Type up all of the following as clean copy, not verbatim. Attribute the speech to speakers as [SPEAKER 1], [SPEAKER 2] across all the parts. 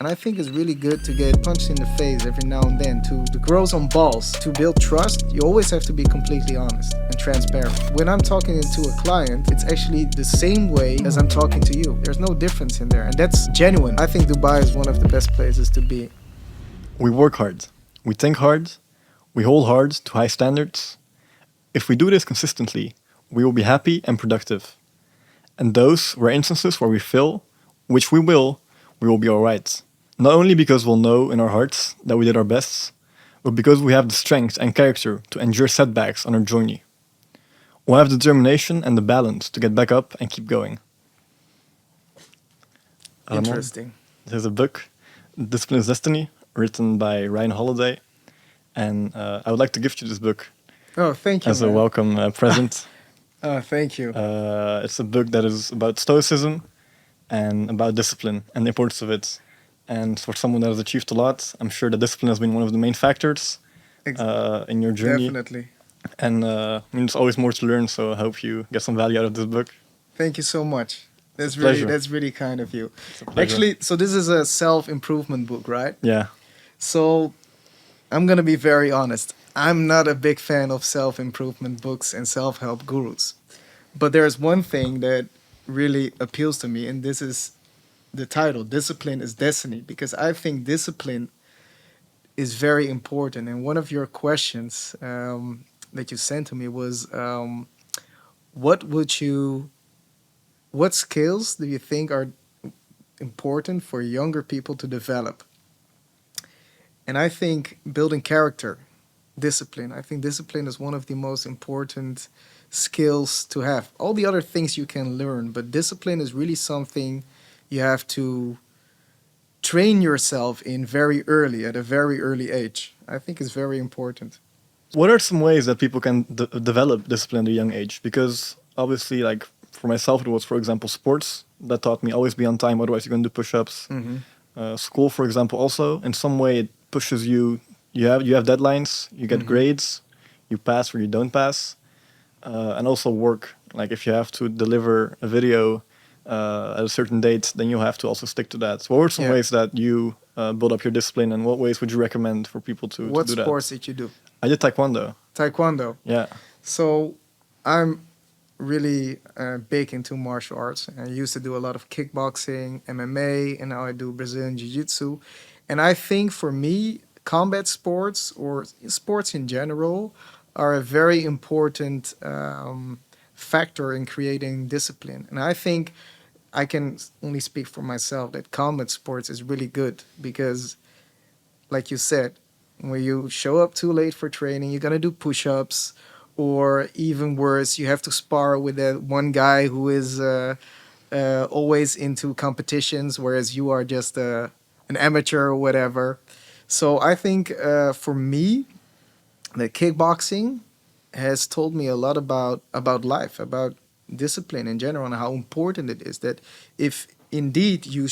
[SPEAKER 1] And I think it's really good to get punched in the face every now and then to grow some balls. To build trust, you always have to be completely honest and transparent. When I'm talking to a client, it's actually the same way as I'm talking to you. There's no difference in there, and that's genuine. I think Dubai is one of the best places to be.
[SPEAKER 2] We work hard, we think hard, we hold hard to high standards. If we do this consistently, we will be happy and productive. And those were instances where we fail, which we will be alright. Not only because we'll know in our hearts that we did our best, but because we have the strength and character to endure setbacks on our journey. We'll have the determination and the balance to get back up and keep going. Ramon,
[SPEAKER 1] Interesting.
[SPEAKER 2] there's a book, Discipline is Destiny, written by Ryan Holiday. And I would like to gift you this book
[SPEAKER 1] Oh, thank you,
[SPEAKER 2] as a
[SPEAKER 1] man.
[SPEAKER 2] welcome present.
[SPEAKER 1] Oh, thank you.
[SPEAKER 2] It's a book that is about stoicism and about discipline and the importance of it. And for someone that has achieved a lot, I'm sure that discipline has been one of the main factors
[SPEAKER 1] Ex-
[SPEAKER 2] in your journey.
[SPEAKER 1] Definitely.
[SPEAKER 2] And I mean, there's always more to learn, so I hope you get some value out of this book.
[SPEAKER 1] Thank you so much.
[SPEAKER 2] It's a pleasure.
[SPEAKER 1] That's really kind of you.
[SPEAKER 2] It's a pleasure.
[SPEAKER 1] Actually, so this is a self-improvement book, right?
[SPEAKER 2] Yeah.
[SPEAKER 1] So I'm gonna be very honest. I'm not a big fan of self-improvement books and self-help gurus. But there's one thing that really appeals to me, and this is the title, Discipline is Destiny, because I think discipline is very important. And one of your questions that you sent to me was, what would you, what skills do you think are important for younger people to develop? And I think building character, discipline. I think discipline is one of the most important skills to have. All the other things you can learn, but discipline is really something you have to train yourself in very early, at a very early age. I think it's very important.
[SPEAKER 2] What are some ways that people can develop discipline at a young age? Because obviously, like for myself, it was, for example, sports that taught me always be on time, otherwise you're going to do push-ups. School, for example, also in some way it pushes you. You have deadlines, you get grades, you pass or you don't pass, and also work. Like if you have to deliver a video at a certain date, then you have to also stick to that. So what were some
[SPEAKER 1] Yeah.
[SPEAKER 2] ways that you build up your discipline, and what ways would you recommend for people to
[SPEAKER 1] What
[SPEAKER 2] do that?
[SPEAKER 1] sports did you do?
[SPEAKER 2] I did taekwondo.
[SPEAKER 1] Taekwondo.
[SPEAKER 2] Yeah.
[SPEAKER 1] So I'm really big into martial arts. I used to do a lot of kickboxing, MMA, and now I do Brazilian Jiu-Jitsu. And I think for me, combat sports or sports in general are a very important factor in creating discipline. And I think I can only speak for myself that combat sports is really good because, like you said, when you show up too late for training, you're gonna do push-ups, or even worse, you have to spar with that one guy who is always into competitions, whereas you are just an amateur or whatever. So I think for me, the kickboxing has told me a lot about life, about discipline in general, and how important it is that if indeed you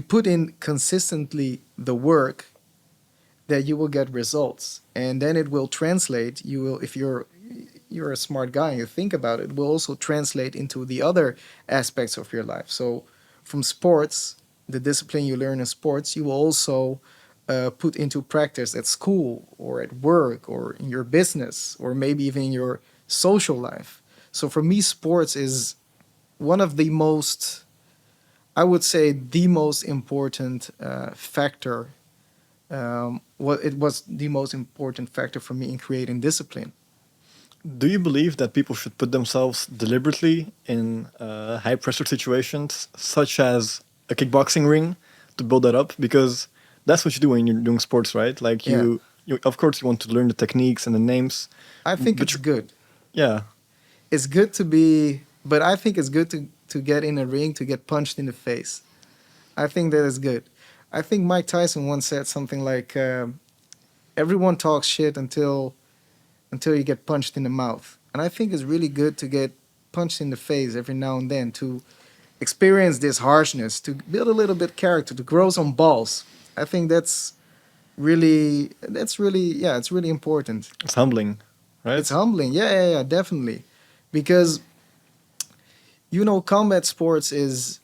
[SPEAKER 1] put in consistently the work, that you will get results, and then it will translate. You will, if you're a smart guy and you think about it, it will also translate into the other aspects of your life. So from sports, the discipline you learn in sports, you will also put into practice at school or at work or in your business or maybe even in your social life. So for me, sports is one of the most, I would say, the most important factor. It was the most important factor for me in creating discipline.
[SPEAKER 2] Do you believe that people should put themselves deliberately in high pressure situations, such as a kickboxing ring, to build that up? Because that's what you do when you're doing sports, right? Like you of course, you want to learn the techniques and the names.
[SPEAKER 1] I think
[SPEAKER 2] But
[SPEAKER 1] it's good.
[SPEAKER 2] Yeah,
[SPEAKER 1] It's good to be, but I think it's good to get in a ring to get punched in the face. I think that is good. I think Mike Tyson once said something like, "Everyone talks shit until you get punched in the mouth." And I think it's really good to get punched in the face every now and then to experience this harshness, to build a little bit character, to grow some balls. I think yeah, it's really important.
[SPEAKER 2] it's humbling, right?
[SPEAKER 1] It's humbling. Yeah, definitely. Because combat sports is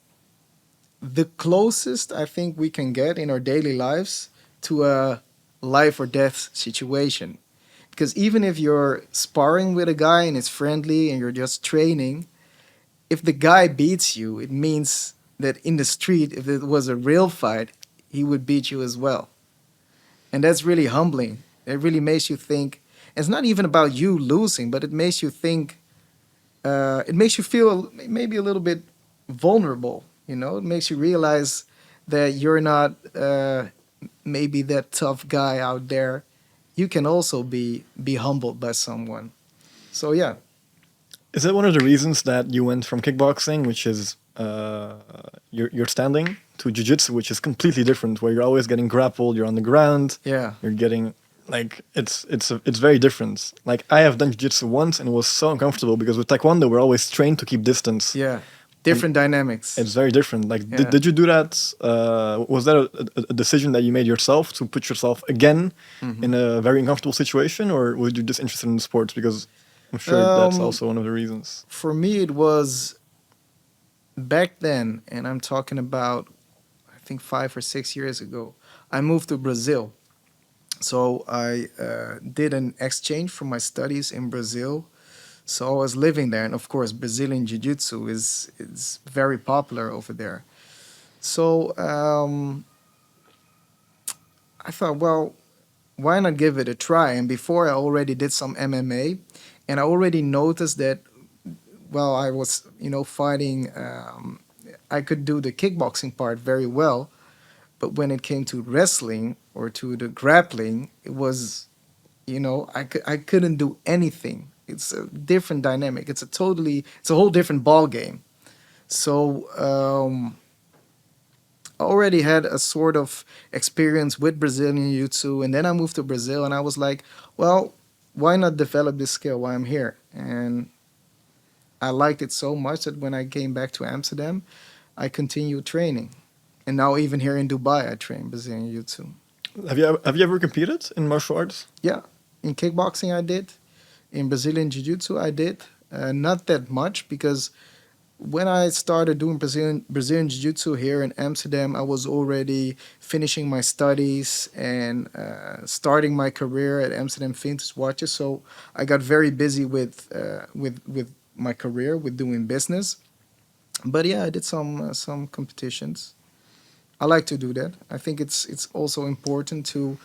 [SPEAKER 1] the closest I think we can get in our daily lives to a life or death situation. Because even if you're sparring with a guy and it's friendly and you're just training, if the guy beats you, it means that in the street, if it was a real fight, he would beat you as well. And that's really humbling. It really makes you think. It's not even about you losing, but it makes you think. It makes you feel maybe a little bit vulnerable. You know, it makes you realize that you're not maybe that tough guy out there. You can also be humbled by someone. So yeah,
[SPEAKER 2] Is that one of the reasons that you went from kickboxing, which is you're standing, to jiu-jitsu, which is completely different, where you're always getting grappled, you're on the ground,
[SPEAKER 1] yeah,
[SPEAKER 2] you're getting like it's very different. Like I have done jiu-jitsu once and it was so uncomfortable because with taekwondo we're always trained to keep distance,
[SPEAKER 1] yeah.
[SPEAKER 2] and
[SPEAKER 1] Different dynamics.
[SPEAKER 2] it's very different. Like
[SPEAKER 1] Yeah.
[SPEAKER 2] did you do that? Was that a decision that you made yourself to put yourself again in a very uncomfortable situation, or were you just interested in sports? Because I'm sure that's
[SPEAKER 1] Um,
[SPEAKER 2] also one of the reasons.
[SPEAKER 1] for me, it was back then, and I'm talking about, I think 5 or 6 years ago. I moved to Brazil, so I did an exchange for my studies in Brazil. So I was living there, and of course, Brazilian Jiu-Jitsu is very popular over there. So I thought, well, why not give it a try? And before I already did some MMA, and I already noticed that while I was, fighting, I could do the kickboxing part very well. But when it came to wrestling or to the grappling, it was, I couldn't do anything. It's a different dynamic. It's a whole different ball game. So I already had a sort of experience with Brazilian Jiu-Jitsu, and then I moved to Brazil, and I was like, well, why not develop this skill while I'm here? And I liked it so much that when I came back to Amsterdam, I continued training. And now even here in Dubai, I train Brazilian Jiu-Jitsu.
[SPEAKER 2] Have you ever competed in martial arts?
[SPEAKER 1] Yeah, in kickboxing I did. In Brazilian Jiu-Jitsu I did. Not that much because when I started doing Brazilian Jiu-Jitsu here in Amsterdam, I was already finishing my studies and starting my career at Amsterdam Vintage Watches. So I got very busy with my career, with doing business. But yeah, I did some competitions. I like to do that. I think it's also important to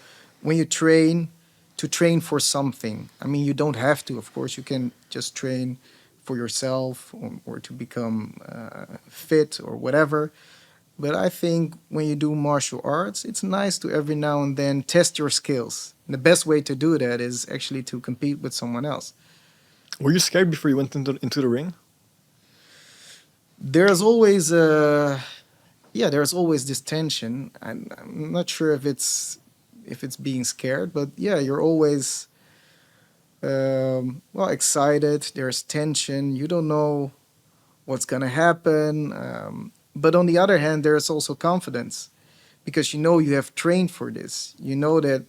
[SPEAKER 1] when you train to train for something. I mean, you don't have to, of course. You can just train for yourself or to become fit or whatever. But I think when you do martial arts, it's nice to every now and then test your skills. And the best way to do that is actually to compete with someone else.
[SPEAKER 2] Were you scared before you went into the ring?
[SPEAKER 1] There's always there's always this tension. I'm not sure if it's being scared, but yeah, you're always excited. There's tension. You don't know what's gonna happen. But on the other hand, there's also confidence because you know you have trained for this. You know that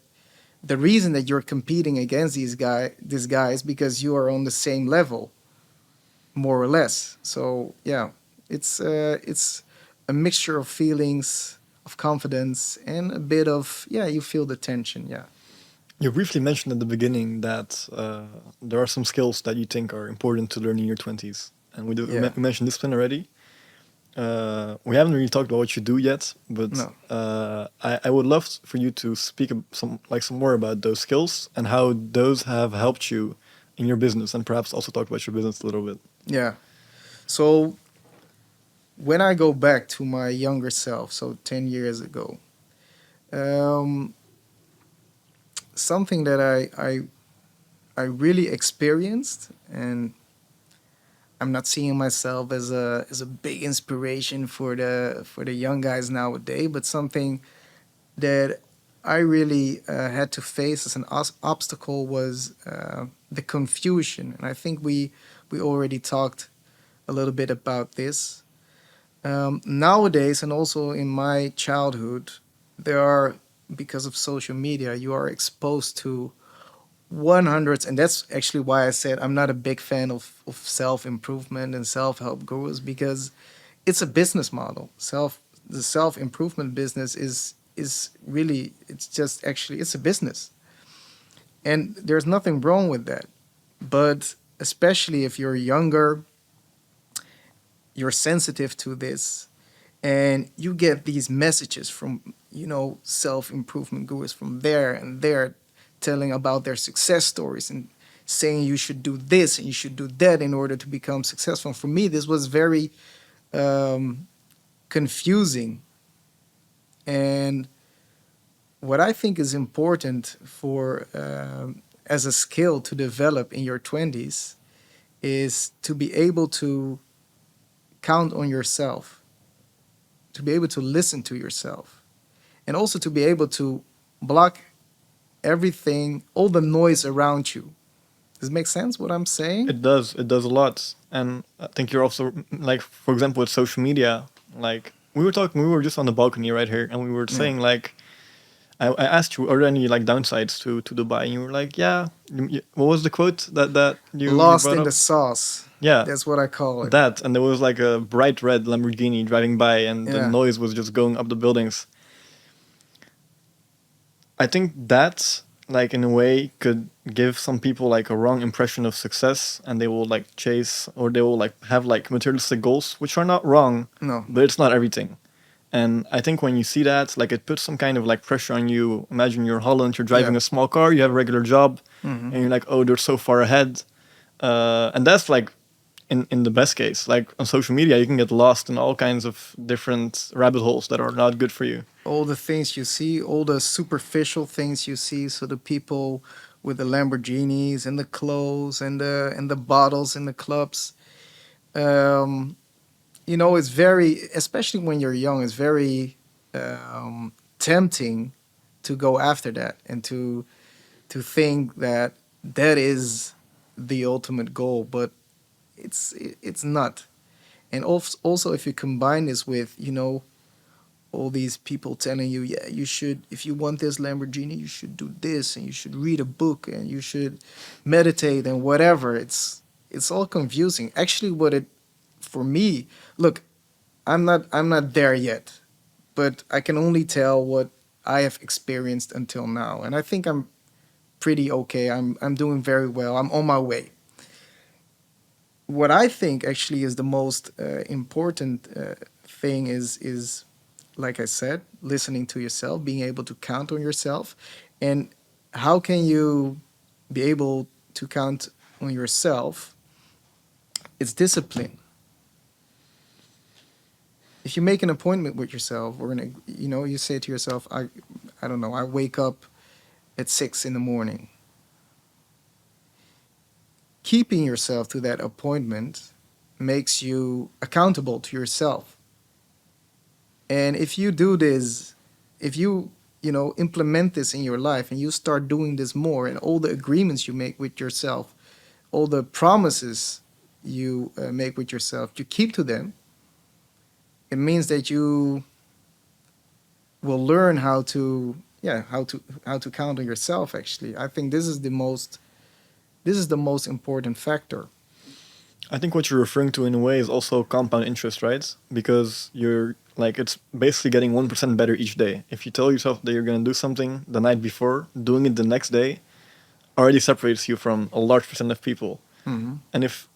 [SPEAKER 1] the reason that you're competing against this guy is because you are on the same level, more or less. So yeah, it's a mixture of feelings of confidence and a bit of you feel the tension. Yeah.
[SPEAKER 2] You briefly mentioned at the beginning that there are some skills that you think are important to learn in your 20s. And
[SPEAKER 1] Yeah.
[SPEAKER 2] we mentioned discipline already. We haven't really talked about what you do yet, but
[SPEAKER 1] No.
[SPEAKER 2] I would love for you to speak some more about those skills and how those have helped you in your business, and perhaps also talk about your business a little bit.
[SPEAKER 1] Yeah. So when I go back to my younger self, so 10 years ago, um, something that I really experienced, and I'm not seeing myself as a big inspiration for the young guys nowadays, but something that I really had to face as an obstacle was the confusion, and I think we already talked a little bit about this. Nowadays, and also in my childhood, there are because of social media, you are exposed to 100s, and that's actually why I said I'm not a big fan of self improvement and self help gurus because it's a business model. the self improvement business is really, it's just actually, it's a business, and there's nothing wrong with that. But especially if you're younger, you're sensitive to this, and you get these messages from, self improvement gurus from there and there, telling about their success stories and saying you should do this and you should do that in order to become successful. For me, this was very um, confusing. And what I think is important for as a skill to develop in your 20s is to be able to count on yourself, to be able to listen to yourself, and also to be able to block everything, all the noise around you. Does it make sense what I'm saying?
[SPEAKER 2] It does. It does a lot. And I think you're also like, for example, with social media. Like we were talking, we were just on the balcony right here, and we were
[SPEAKER 1] Yeah.
[SPEAKER 2] saying like, I asked you, are there any like downsides to Dubai? And you were like, yeah. What was the quote that you
[SPEAKER 1] Lost
[SPEAKER 2] brought
[SPEAKER 1] in
[SPEAKER 2] up?
[SPEAKER 1] the sauce.
[SPEAKER 2] Yeah,
[SPEAKER 1] That's what I call it.
[SPEAKER 2] that. And there was like a bright red Lamborghini driving by, and the
[SPEAKER 1] Yeah.
[SPEAKER 2] noise was just going up the buildings. I think that, like, in a way, could give some people like a wrong impression of success, and they will like chase, or they will like have like materialistic goals, which are not wrong,
[SPEAKER 1] No.
[SPEAKER 2] but it's not everything. And I think when you see that, like, it puts some kind of like pressure on you. Imagine you're Holland, you're driving
[SPEAKER 1] Yeah.
[SPEAKER 2] a small car, you have a regular job,
[SPEAKER 1] Hmm.
[SPEAKER 2] and you're like, oh, they're so far ahead. And that's like in the best case. Like on social media, you can get lost in all kinds of different rabbit holes that are not good for you.
[SPEAKER 1] All the things you see, all the superficial things you see. So the people with the Lamborghinis and the clothes and the bottles in the clubs. Um, it's very, especially when you're young, it's very tempting to go after that and to think that that is the ultimate goal, but it's not. And also, if you combine this with all these people telling you, yeah, you should, if you want this Lamborghini, you should do this, and you should read a book, and you should meditate, and whatever. It's all confusing. Actually, what it for me, look, I'm not there yet, but I can only tell what I have experienced until now, and I think I'm pretty okay. I'm doing very well. I'm on my way. What I think actually is the most important thing is like I said, listening to yourself, being able to count on yourself. And how can you be able to count on yourself? It's discipline. If you make an appointment with yourself, or you say to yourself, I don't know, I wake up at 6 in the morning. Keeping yourself to that appointment makes you accountable to yourself. And if you do this, if you implement this in your life and you start doing this more, and all the agreements you make with yourself, all the promises you make with yourself, you keep to them, it means that you will learn how to count on yourself. Actually, I think this is the most important factor.
[SPEAKER 2] I think what you're referring to in a way is also compound interest, right? Because you're like, it's basically getting 1% better each day. If you tell yourself that you're going to do something the night before, doing it the next day already separates you from a large percent of people.
[SPEAKER 1] Hmm.
[SPEAKER 2] And if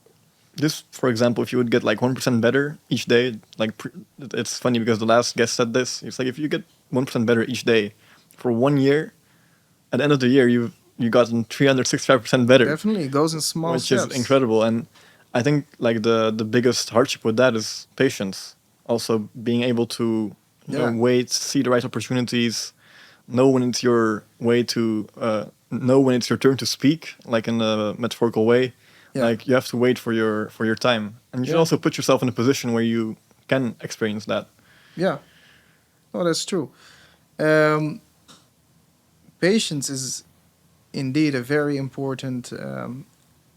[SPEAKER 2] this, for example, if you would get like 1% better each day, like it's funny because the last guest said this. It's like if you get 1% better each day for 1 year, at the end of the year, you gotten 365% better,
[SPEAKER 1] Definitely, it goes in small
[SPEAKER 2] which is
[SPEAKER 1] steps.
[SPEAKER 2] incredible. And I think like the biggest hardship with that is patience. Also being able to
[SPEAKER 1] Yeah,
[SPEAKER 2] wait, see the right opportunities, know when it's your way to know when it's your turn to speak, like in a metaphorical way.
[SPEAKER 1] yeah,
[SPEAKER 2] Like you have to wait for your time, and you should
[SPEAKER 1] yeah,
[SPEAKER 2] also put yourself in a position where you can experience that.
[SPEAKER 1] yeah. Oh, that's true. Um, Patience is indeed a very important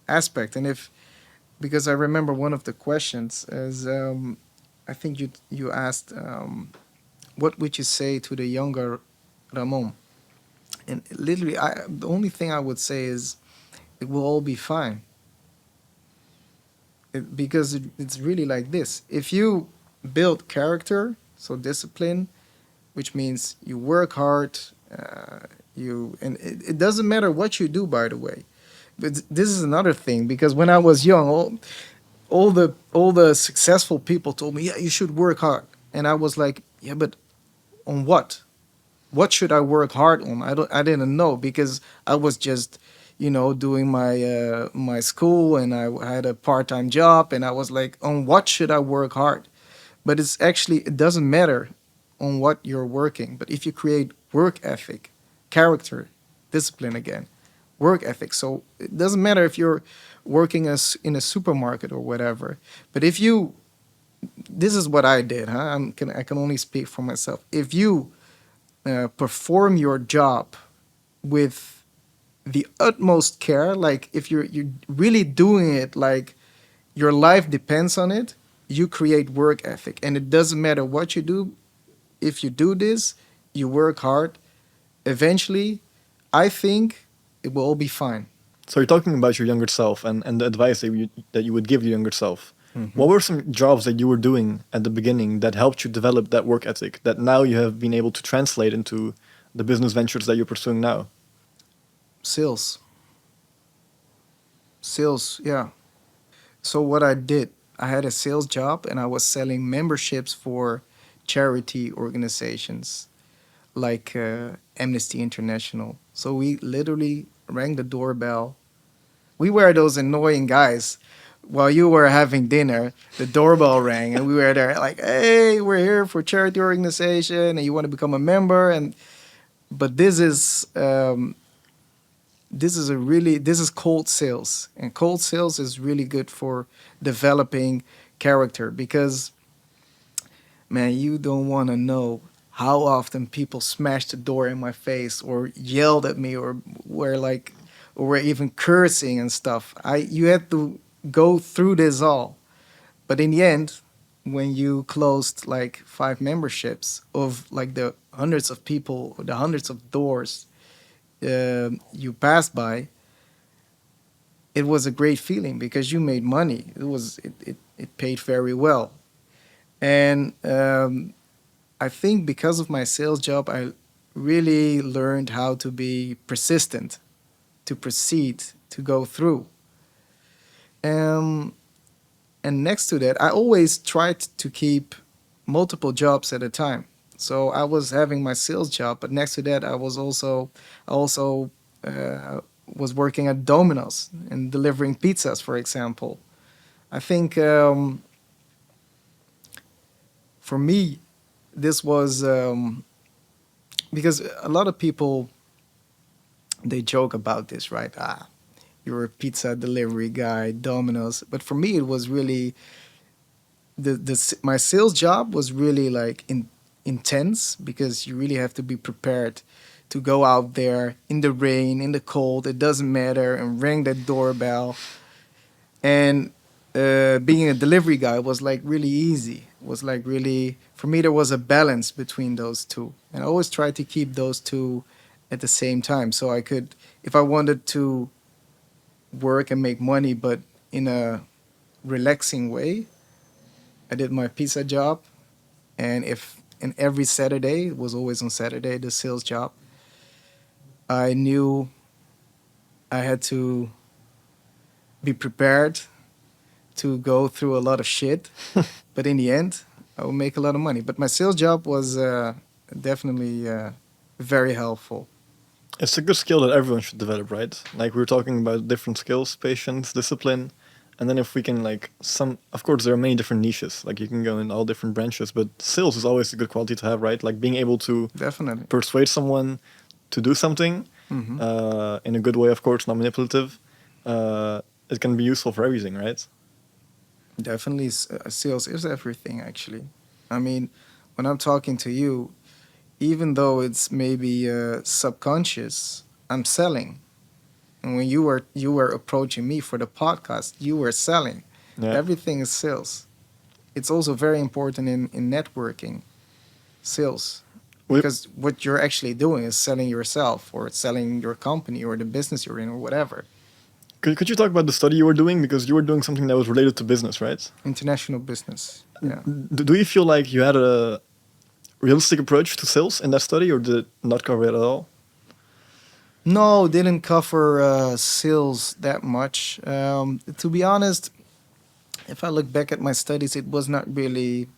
[SPEAKER 1] aspect, and if because I remember one of the questions is I think you asked what would you say to the younger Ramon, and literally the only thing I would say is it will all be fine. Because it's really like this: if you build character, So discipline, which means you work hard. And it doesn't matter what you do, by the way. But this is another thing because when I was young, all the successful people told me, yeah, you should work hard, and I was like, yeah, but on what? What should I work hard on? I didn't know because I was just, doing my school, and I had a part-time job, and I was like, on what should I work hard? But it doesn't matter on what you're working, but if you create work ethic, character, discipline again, work ethic. So it doesn't matter if you're working as in a supermarket or whatever, but if you, this is what I did, huh? I can only speak for myself. If you perform your job with the utmost care, like if you're really doing it like your life depends on it, you create work ethic, and it doesn't matter what you do. If you do this, you work hard. Eventually, I think it will all be fine.
[SPEAKER 2] So you're talking about your younger self and the advice that you would give your younger self.
[SPEAKER 1] Mm-hmm.
[SPEAKER 2] What were some jobs that you were doing at the beginning that helped you develop that work ethic that now you have been able to translate into the business ventures that you're pursuing now?
[SPEAKER 1] Sales, sales, yeah. So what I did, I had a sales job, and I was selling memberships for charity organizations like Amnesty International. So we literally rang the doorbell. We were those annoying guys. While you were having dinner, the doorbell rang, and we were there like, "Hey, we're here for charity organization, and you want to become a member." And but this is cold sales, and cold sales is really good for developing character because, man, you don't want to know how often people smashed the door in my face or yelled at me or were like, or were even cursing and stuff. You had to go through this all. But in the end, when you closed like 5 memberships of like the hundreds of people, the hundreds of doors you passed by, it was a great feeling because you made money. It paid very well. And I think because of my sales job, I really learned how to be persistent, to proceed, to go through. Um, and next to that, I always tried to keep multiple jobs at a time. So I was having my sales job, but next to that, I also was working at Domino's and delivering pizzas, for example. I think for me, this was because a lot of people, they joke about this, right? Ah, you're a pizza delivery guy, Domino's. But for me, it was really my sales job was really like intense because you really have to be prepared to go out there in the rain, in the cold. It doesn't matter, and ring that doorbell. And being a delivery guy was like really easy. Was like really, for me, there was a balance between those two, and I always tried to keep those two at the same time, so I could, if I wanted to work and make money, but in a relaxing way, I did my pizza job. And if and every Saturday, it was always on Saturday, the sales job, I knew I had to be prepared to go through a lot of shit. But in the end, I would make a lot of money. But my sales job was definitely very helpful.
[SPEAKER 2] It's a good skill that everyone should develop, right? Like we were talking about different skills, patience, discipline, and then if we can like some, of course there are many different niches. Like you can go in all different branches, but sales is always a good quality to have, right? Like being able to
[SPEAKER 1] Definitely.
[SPEAKER 2] persuade someone to do something
[SPEAKER 1] Hmm.
[SPEAKER 2] in a good way, of course, not manipulative. It can be useful for everything, right?
[SPEAKER 1] Definitely, sales is everything, actually. I mean, when I'm talking to you, even though it's maybe subconscious, I'm selling. And when you were approaching me for the podcast, you were selling.
[SPEAKER 2] Yeah.
[SPEAKER 1] Everything is sales. It's also very important in networking, sales,
[SPEAKER 2] We,
[SPEAKER 1] because what you're actually doing is selling yourself or selling your company or the business you're in or whatever.
[SPEAKER 2] could you talk about the study you were doing because you were doing something that was related to business, right?
[SPEAKER 1] International business. Yeah.
[SPEAKER 2] Do you feel like you had realistic approach to sales in that study, or did it not cover it at all?
[SPEAKER 1] No, didn't cover sales that much. To be honest, if I look back at my studies, it was not really.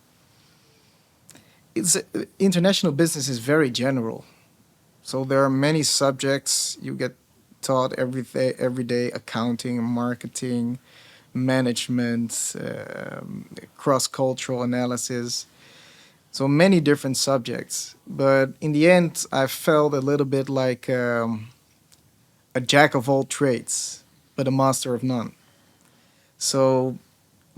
[SPEAKER 1] It's international business is very general, so there are many subjects you get taught every day: accounting, marketing, management, cross-cultural analysis. So many different subjects. But in the end, I felt a little bit like a jack of all trades, but a master of none. So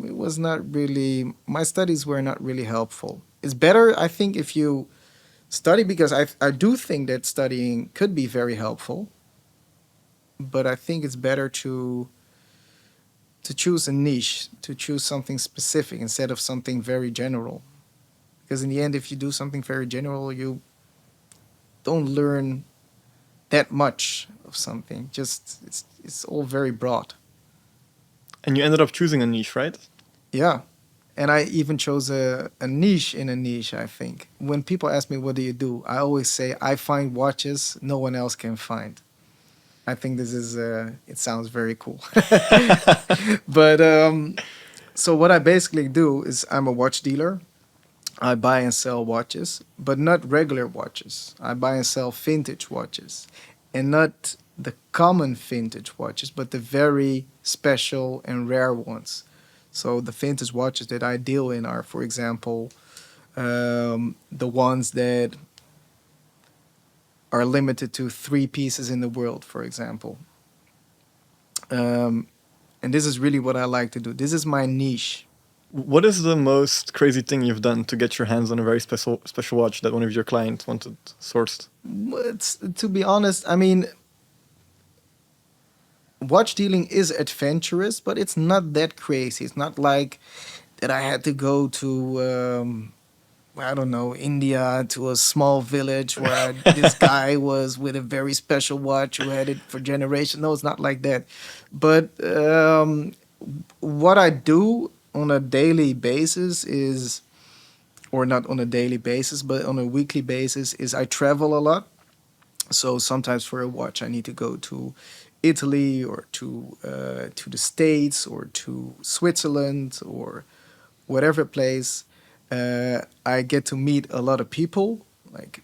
[SPEAKER 1] it was not really, my studies were not really helpful. It's better, I think, if you study, because I do think that studying could be very helpful, but I think it's better to choose a niche, to choose something specific instead of something very general. Because in the end, if you do something very general, you don't learn that much of something. Just it's all very broad.
[SPEAKER 2] And you ended up choosing a niche, right?
[SPEAKER 1] Yeah. And I even chose a niche in a niche, I think. When people ask me, what do you do? I always say, I find watches no one else can find. I think this is, it sounds very cool. But so what I basically do is I'm a watch dealer. I buy and sell watches, but not regular watches. I buy and sell vintage watches, and not the common vintage watches, but the very special and rare ones. So the vintage watches that I deal in are, for example, the ones that are limited to three pieces in the world, for example. Um, and this is really what I like to do. This is my niche.
[SPEAKER 2] What is the most crazy thing you've done to get your hands on a very special watch that one of your clients wanted sourced?
[SPEAKER 1] But to be honest, I mean, watch dealing is adventurous, but it's not that crazy. It's not like that I had to go to I don't know, India, to a small village where this guy was with a very special watch who had it for generations. No, it's not like that. But what I do on a daily basis is, or not on a daily basis, but on a weekly basis, is I travel a lot. So sometimes for a watch, I need to go to Italy, or to the States, or to Switzerland, or whatever place. I get to meet a lot of people, like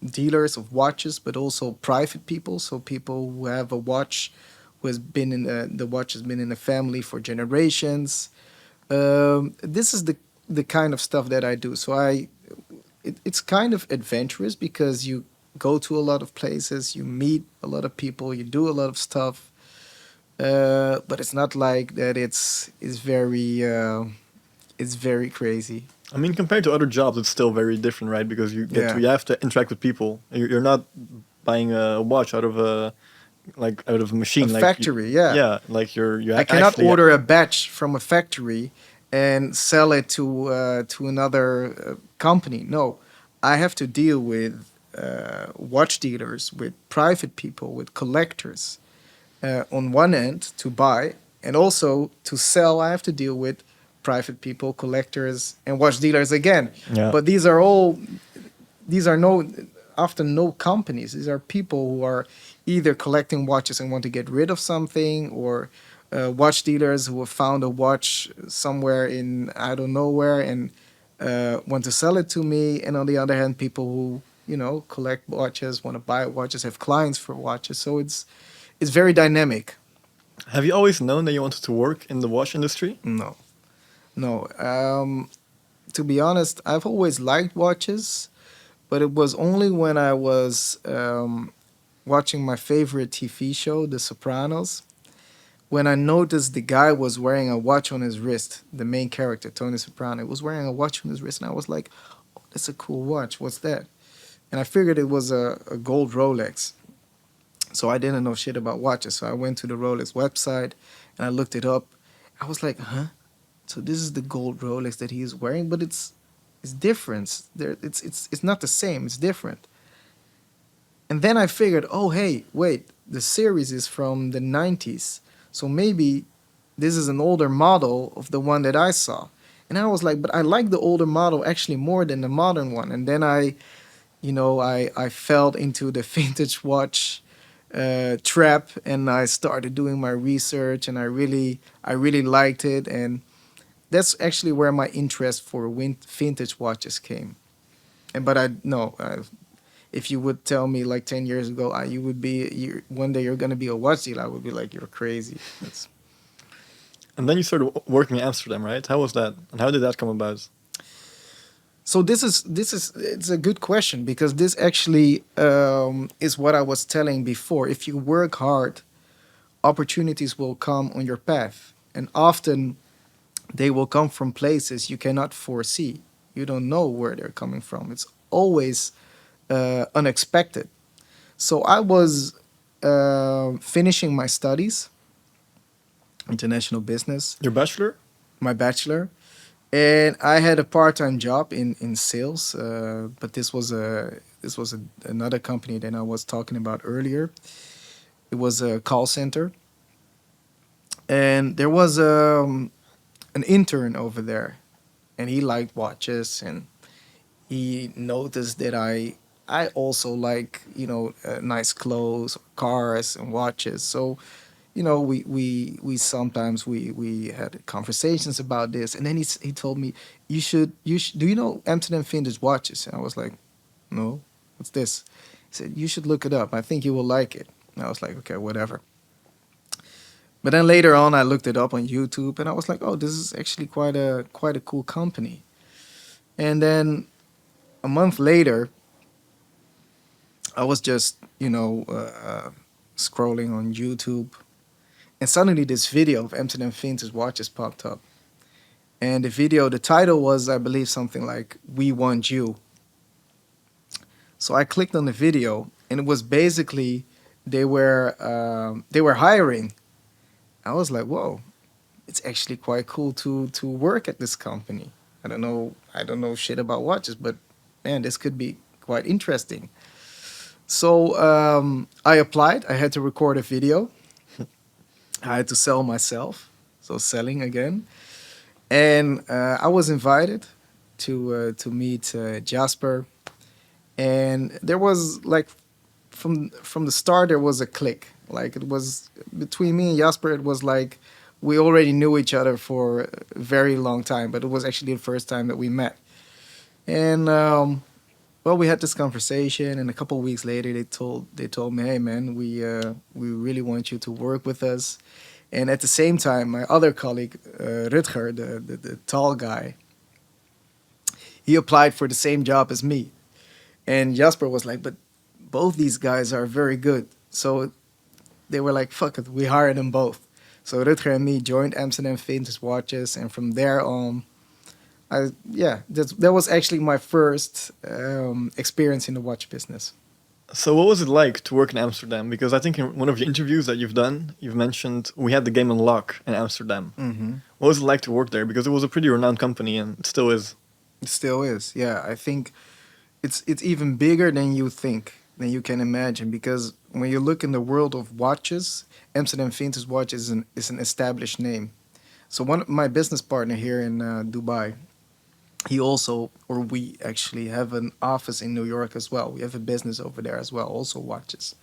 [SPEAKER 1] dealers of watches, but also private people. So people who have a watch, who has been in the watch has been in the family for generations. This is the kind of stuff that I do. So it's kind of adventurous, because you go to a lot of places, you meet a lot of people, you do a lot of stuff. But it's not like that. It's very crazy.
[SPEAKER 2] I mean, compared to other jobs, it's still very different, right? Because
[SPEAKER 1] Yeah.
[SPEAKER 2] you have to interact with people. You're not buying a watch out of a
[SPEAKER 1] A
[SPEAKER 2] machine,
[SPEAKER 1] factory, yeah.
[SPEAKER 2] yeah, like
[SPEAKER 1] I cannot
[SPEAKER 2] actually.
[SPEAKER 1] order a batch from a factory and sell it to another company. No, I have to deal with watch dealers, with private people, with collectors on one end to buy, and also to sell. I have to deal with private people, collectors, and watch dealers again.
[SPEAKER 2] Yeah.
[SPEAKER 1] But these are often no companies. These are people who are either collecting watches and want to get rid of something, or watch dealers who have found a watch somewhere in I don't know where, and want to sell it to me. And on the other hand, people who collect watches, want to buy watches, have clients for watches. So it's very dynamic.
[SPEAKER 2] Have you always known that you wanted to work in the watch industry?
[SPEAKER 1] No, no. To be honest, I've always liked watches, but it was only when I was watching my favorite TV show, The Sopranos, when I noticed the guy was wearing a watch on his wrist. The main character, Tony Soprano, was wearing a watch on his wrist, and I was like, "Oh, that's a cool watch. What's that?" And I figured it was a gold Rolex. So I didn't know shit about watches. So I went to the Rolex website and I looked it up. I was like, "Huh? So this is the gold Rolex that he is wearing, but it's different. It's not the same. It's different." And then I figured, oh hey, wait, the series is from the 90s. So maybe this is an older model of the one that I saw. And I was like, but I like the older model actually more than the modern one. And then I fell into the vintage watch trap, and I started doing my research, and I really liked it. And that's actually where my interest for vintage watches came. And but I no, if you would tell me like 10 years ago, you would be one day you're gonna be a watch dealer, I would be like, you're crazy. That's
[SPEAKER 2] And then you started working in Amsterdam, right? How was that? And how did that come about?
[SPEAKER 1] so this is it's a good question, because this actually is what I was telling before. If you work hard, opportunities will come on your path, and often they will come from places you cannot foresee. You don't know where they're coming from. It's always unexpected. So I was finishing my studies, international business,
[SPEAKER 2] Your bachelor?
[SPEAKER 1] my bachelor, and I had a part-time job in sales. But another company that I was talking about earlier. It was a call center, and there was an intern over there, and he liked watches, and he noticed that I also like nice clothes, cars, and watches. So we sometimes we had conversations about this, and then he told me, you should do you know Amsterdam vintage watches? And I was like, no, what's this? He said, you should look it up. I think you will like it. And I was like, okay, whatever. But then later on, I looked it up on YouTube, and I was like, oh, this is actually quite a cool company. And then a month later, I was just scrolling on YouTube, and suddenly this video of Amsterdam vintage watches popped up. And the title was, I believe, something like "We Want You." So I clicked on the video, and it was basically they were hiring. I was like, whoa, it's actually quite cool to work at this company. I don't know shit about watches, but man, this could be quite interesting. So I applied. I had to record a video. I had to sell myself, so selling again. And I was invited to meet Jasper, and there was like from the start there was a click. Like it was between me and Jasper. It was like we already knew each other for a very long time, but it was actually the first time that we met. And well, we had this conversation, and a couple of weeks later, they told me, "Hey, man, we really want you to work with us." And at the same time, my other colleague, Rutger, the tall guy, he applied for the same job as me. And Jasper was like, "But both these guys are very good." So they were like, "Fuck it, we hired them both." So Rutger and me joined Amsterdam Vintage Watches, and from there on, that was actually my first experience in the watch business.
[SPEAKER 2] So what was it like to work in Amsterdam? Because I think in one of your interviews that you've done, you've mentioned we had the game on lock in Amsterdam.
[SPEAKER 1] Mm-hmm.
[SPEAKER 2] What was it like to work there? Because it was a pretty renowned company and it still is.
[SPEAKER 1] It still is. Yeah, I think it's even bigger than you think, than you can imagine. Because when you look in the world of watches, Amsterdam Vintage Watch is an established name. So one my business partner here in Dubai, he also, or we actually have an office in New York as well. We have a business over there as well, also watches.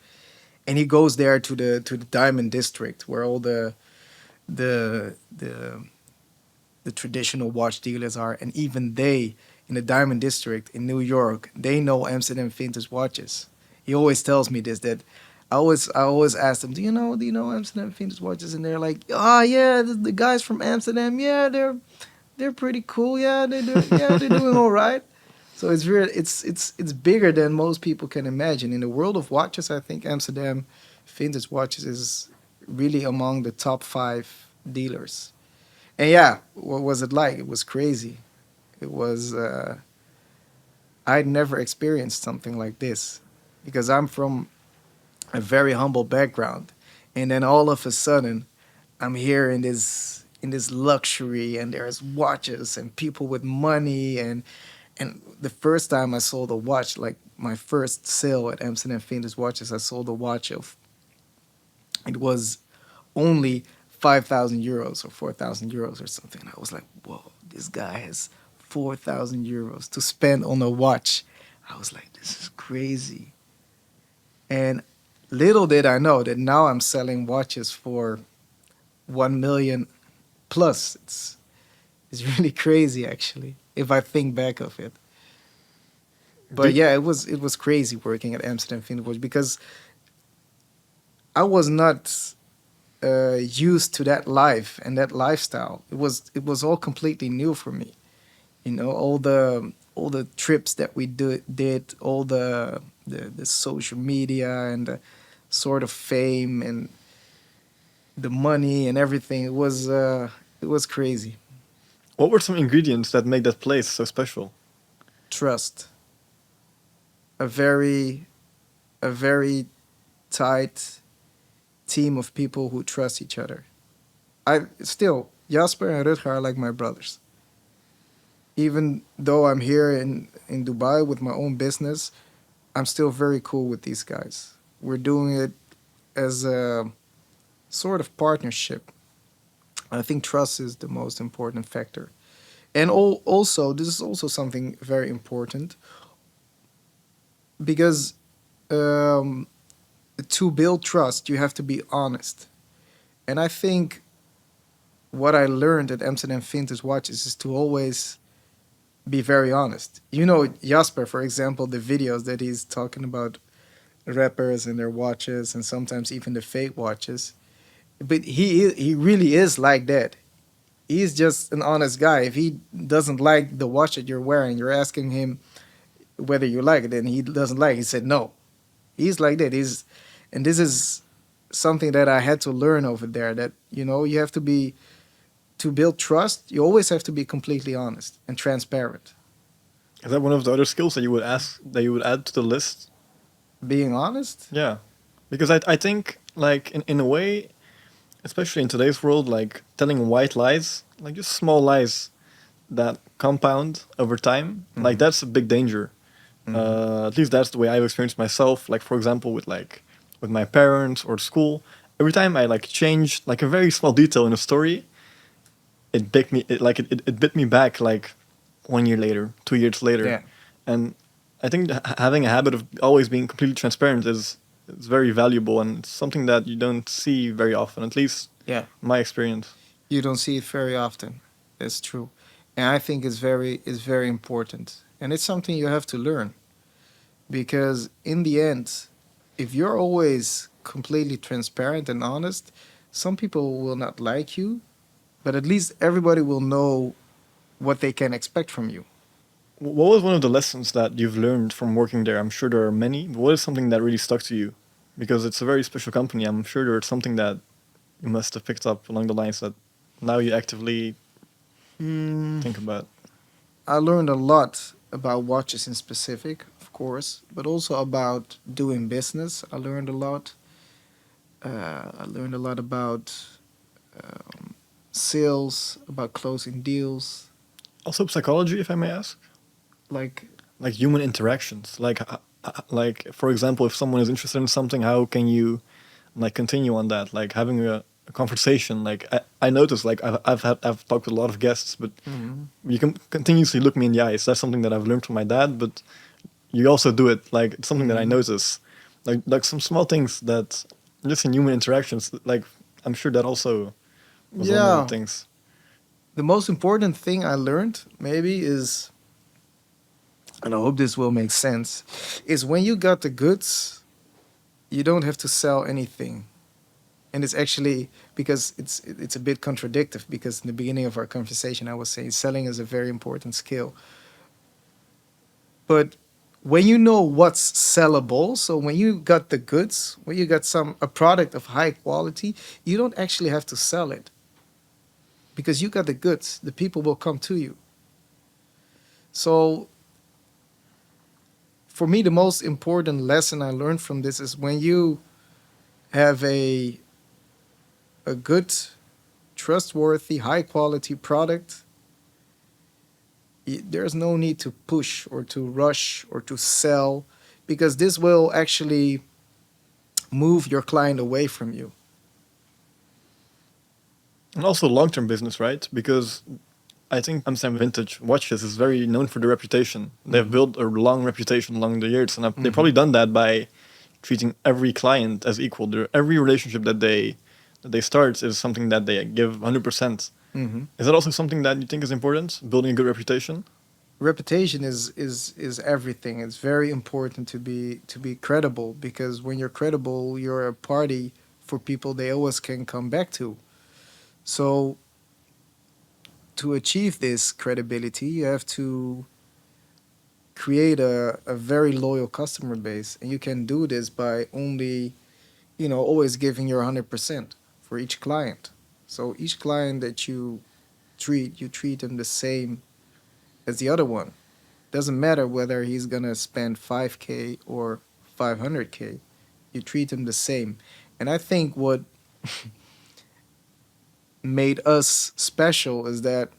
[SPEAKER 1] And he goes there to the Diamond District, where all the the the traditional watch dealers are, and even they in the Diamond District in New York, they know Amsterdam Vintage Watches. He always tells me this, that I always ask them, do you know Amsterdam Vintage Watches? And they're like, oh yeah, the guys from Amsterdam, yeah, they're pretty cool, they're doing all right. So it's bigger than most people can imagine. In the world of watches, I think Amsterdam Vintage Watches is really among the top 5 dealers. And yeah, what was it like? It was crazy. It was I'd never experienced something like this, because I'm from a very humble background, and then all of a sudden I'm here in this luxury, and there's watches and people with money, and the first time I sold a watch, like my first sale at Amsterdam Vintage Watches, I sold a watch of, it was only 5,000 euros or 4,000 euros or something. I was like, whoa, this guy has 4,000 euros to spend on a watch. I was like, this is crazy. And little did I know that now I'm selling watches for 1 million plus. It's really crazy actually if I think back of it. But
[SPEAKER 2] Do,
[SPEAKER 1] yeah, it was crazy working at Amsterdam Vintage because I was not used to that life and that lifestyle. It was all completely new for me. You know, all the trips that we did, all the social media and the sort of fame and the money and everything. It was crazy.
[SPEAKER 2] what were some ingredients that make that place so special?
[SPEAKER 1] Trust, a very tight team of people who trust each other. I still Jasper and Rutger are like my brothers. Even though I'm here in Dubai with my own business, I'm still very cool with these guys. We're doing it as a sort of partnership. I think trust is the most important factor. And also, this is also something very important because um, to build trust, you have to be honest. And I think what I learned at Amsterdam Vintage Watches is to always be very honest. You know, Jasper, for example, the videos that he's talking about rappers and their watches and sometimes even the fake watches. But he really is like that. He's just an honest guy. If he doesn't like the watch that you're wearing, you're asking him whether you like it, and he doesn't like it. He said no. He's like that. And this is something that I had to learn over there. That you have to be to build trust. You always have to be completely honest and transparent.
[SPEAKER 2] Is that one of the other skills that you would add to the list?
[SPEAKER 1] Being honest.
[SPEAKER 2] Yeah, because I think like in a way, especially in today's world, like telling white lies, like just small lies that compound over time, like
[SPEAKER 1] Mhm.
[SPEAKER 2] that's a big danger.
[SPEAKER 1] Mhm.
[SPEAKER 2] At least that's the way I've experienced myself. Like for example, with my parents or school, every time I like changed like a very small detail in a story, it bit me back like 1 year later, 2 years later,
[SPEAKER 1] Yeah.
[SPEAKER 2] and I think having a habit of always being completely transparent is very valuable and it's something that you don't see very often, at least
[SPEAKER 1] Yeah.
[SPEAKER 2] my experience.
[SPEAKER 1] You don't see it very often. That's true. And I think it's very important. And it's something you have to learn because in the end, if you're always completely transparent and honest, some people will not like you, but at least everybody will know what they can expect from you.
[SPEAKER 2] What was one of the lessons that you've learned from working there? I'm sure there are many, but what is something that really stuck to you? Because it's a very special company. I'm sure there's something that you must have picked up along the lines that now you actively
[SPEAKER 1] Mm,
[SPEAKER 2] think about.
[SPEAKER 1] I learned a lot about watches in specific, of course, but also about doing business. I learned a lot about um, sales, about closing deals,
[SPEAKER 2] Also, psychology, if I may ask,
[SPEAKER 1] like
[SPEAKER 2] like human interactions. Like for example, if someone is interested in something, how can you like continue on that? Like having a conversation. Like I noticed, like I've talked to a lot of guests, but
[SPEAKER 1] Mhm.
[SPEAKER 2] you can continuously look me in the eyes. That's something that I've learned from my dad, but you also do it. Like it's something that I
[SPEAKER 1] Mhm.
[SPEAKER 2] notice. Like some small things that just in human interactions. Like I'm sure that also was one of the
[SPEAKER 1] Yeah,
[SPEAKER 2] things.
[SPEAKER 1] the most important thing I learned maybe is, and I hope this will make sense, is when you got the goods, you don't have to sell anything. And it's actually because it's a bit contradictory because in the beginning of our conversation I was saying selling is a very important skill. But when you know what's sellable, so when you got the goods, when you got a product of high quality, you don't actually have to sell it because you got the goods. The people will come to you. So for me, the most important lesson I learned from this is when you have a good, trustworthy, high quality product, there's no need to push or to rush or to sell because this will actually move your client away from you.
[SPEAKER 2] And also long term business, right? Because I think Amsterdam Vintage Watches is very known for their reputation. They've
[SPEAKER 1] Mm-hmm.
[SPEAKER 2] built a long reputation along the years, and they've
[SPEAKER 1] Mm-hmm.
[SPEAKER 2] probably done that by treating every client as equal. Every relationship that they start is something that they give 100%.
[SPEAKER 1] Mm-hmm.
[SPEAKER 2] Is that also something that you think is important, building a good reputation?
[SPEAKER 1] Reputation is everything. It's very important to be credible, because when you're credible, you're a party for people they always can come back to. So to achieve this credibility, you have to create a very loyal customer base, and you can do this by only, always giving your 100% for each client. So each client that you treat them the same as the other one. Doesn't matter whether he's gonna spend 5K or 500K. You treat him the same. And I think what made us special is that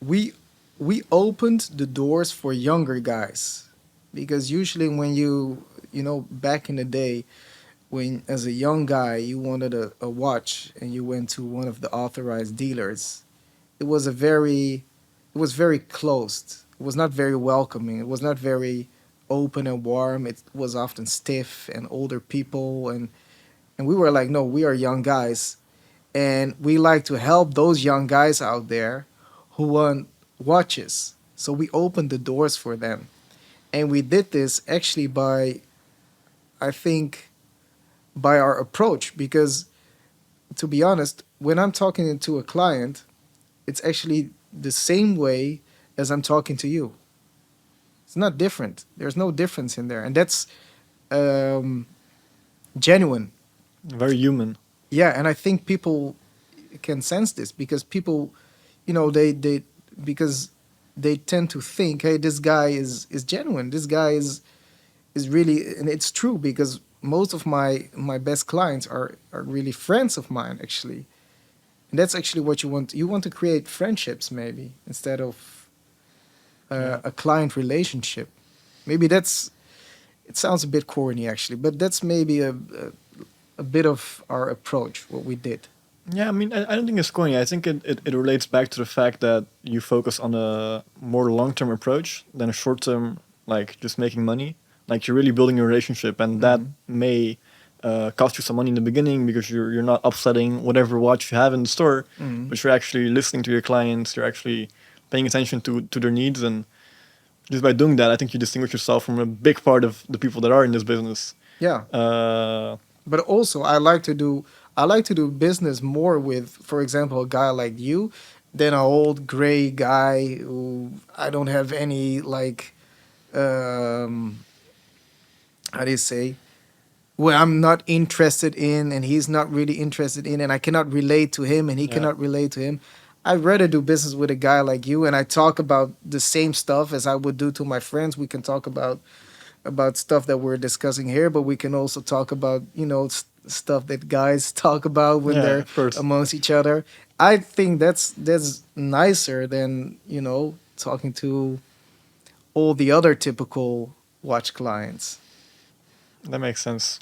[SPEAKER 1] we we opened the doors for younger guys, because usually when back in the day, when as a young guy you wanted a watch and you went to one of the authorized dealers, it was it was very closed. It was not very welcoming. It was not very open and warm. It was often stiff and older people, and we were like, no, we are young guys, and we like to help those young guys out there who want watches. So we opened the doors for them. And we did this actually by, I think, by our approach, because to be honest, when I'm talking to a client, it's actually the same way as I'm talking to you. It's not different. There's no difference in there. And that's um, genuine.
[SPEAKER 2] Very human.
[SPEAKER 1] Yeah, and I think people can sense this, because people, they because they tend to think, hey, this guy is genuine. This guy is really, and it's true, because most of my best clients are really friends of mine, actually. And that's actually what you want. You want to create friendships, maybe, instead of
[SPEAKER 2] Yeah.
[SPEAKER 1] a client relationship. Maybe that's, it sounds a bit corny, actually, but that's maybe a bit of our approach, what we did.
[SPEAKER 2] Yeah, I mean, I don't think it's corny. I think it relates back to the fact that you focus on a more long term approach than a short term, like just making money. Like you're really building a relationship, and that
[SPEAKER 1] Hmm.
[SPEAKER 2] may cost you some money in the beginning because you're not upsetting whatever watch you have in the store,
[SPEAKER 1] Hmm.
[SPEAKER 2] but you're actually listening to your clients. You're actually paying attention to their needs, and just by doing that, I think you distinguish yourself from a big part of the people that are in this business.
[SPEAKER 1] Yeah,
[SPEAKER 2] Uh,
[SPEAKER 1] but also I like to do business more with, for example, a guy like you, than an old gray guy who I don't have any, like, um how do you say, where I'm not interested in, and he's not really interested in, and I cannot relate to him and he
[SPEAKER 2] yeah,
[SPEAKER 1] cannot relate to him. I'd rather do business with a guy like you, and I talk about the same stuff as I would do to my friends. We can talk about stuff that we're discussing here, but we can also talk about, stuff that guys talk about when
[SPEAKER 2] yeah,
[SPEAKER 1] they're
[SPEAKER 2] of course.
[SPEAKER 1] amongst each other. I think that's nicer than, talking to all the other typical watch clients.
[SPEAKER 2] That makes sense.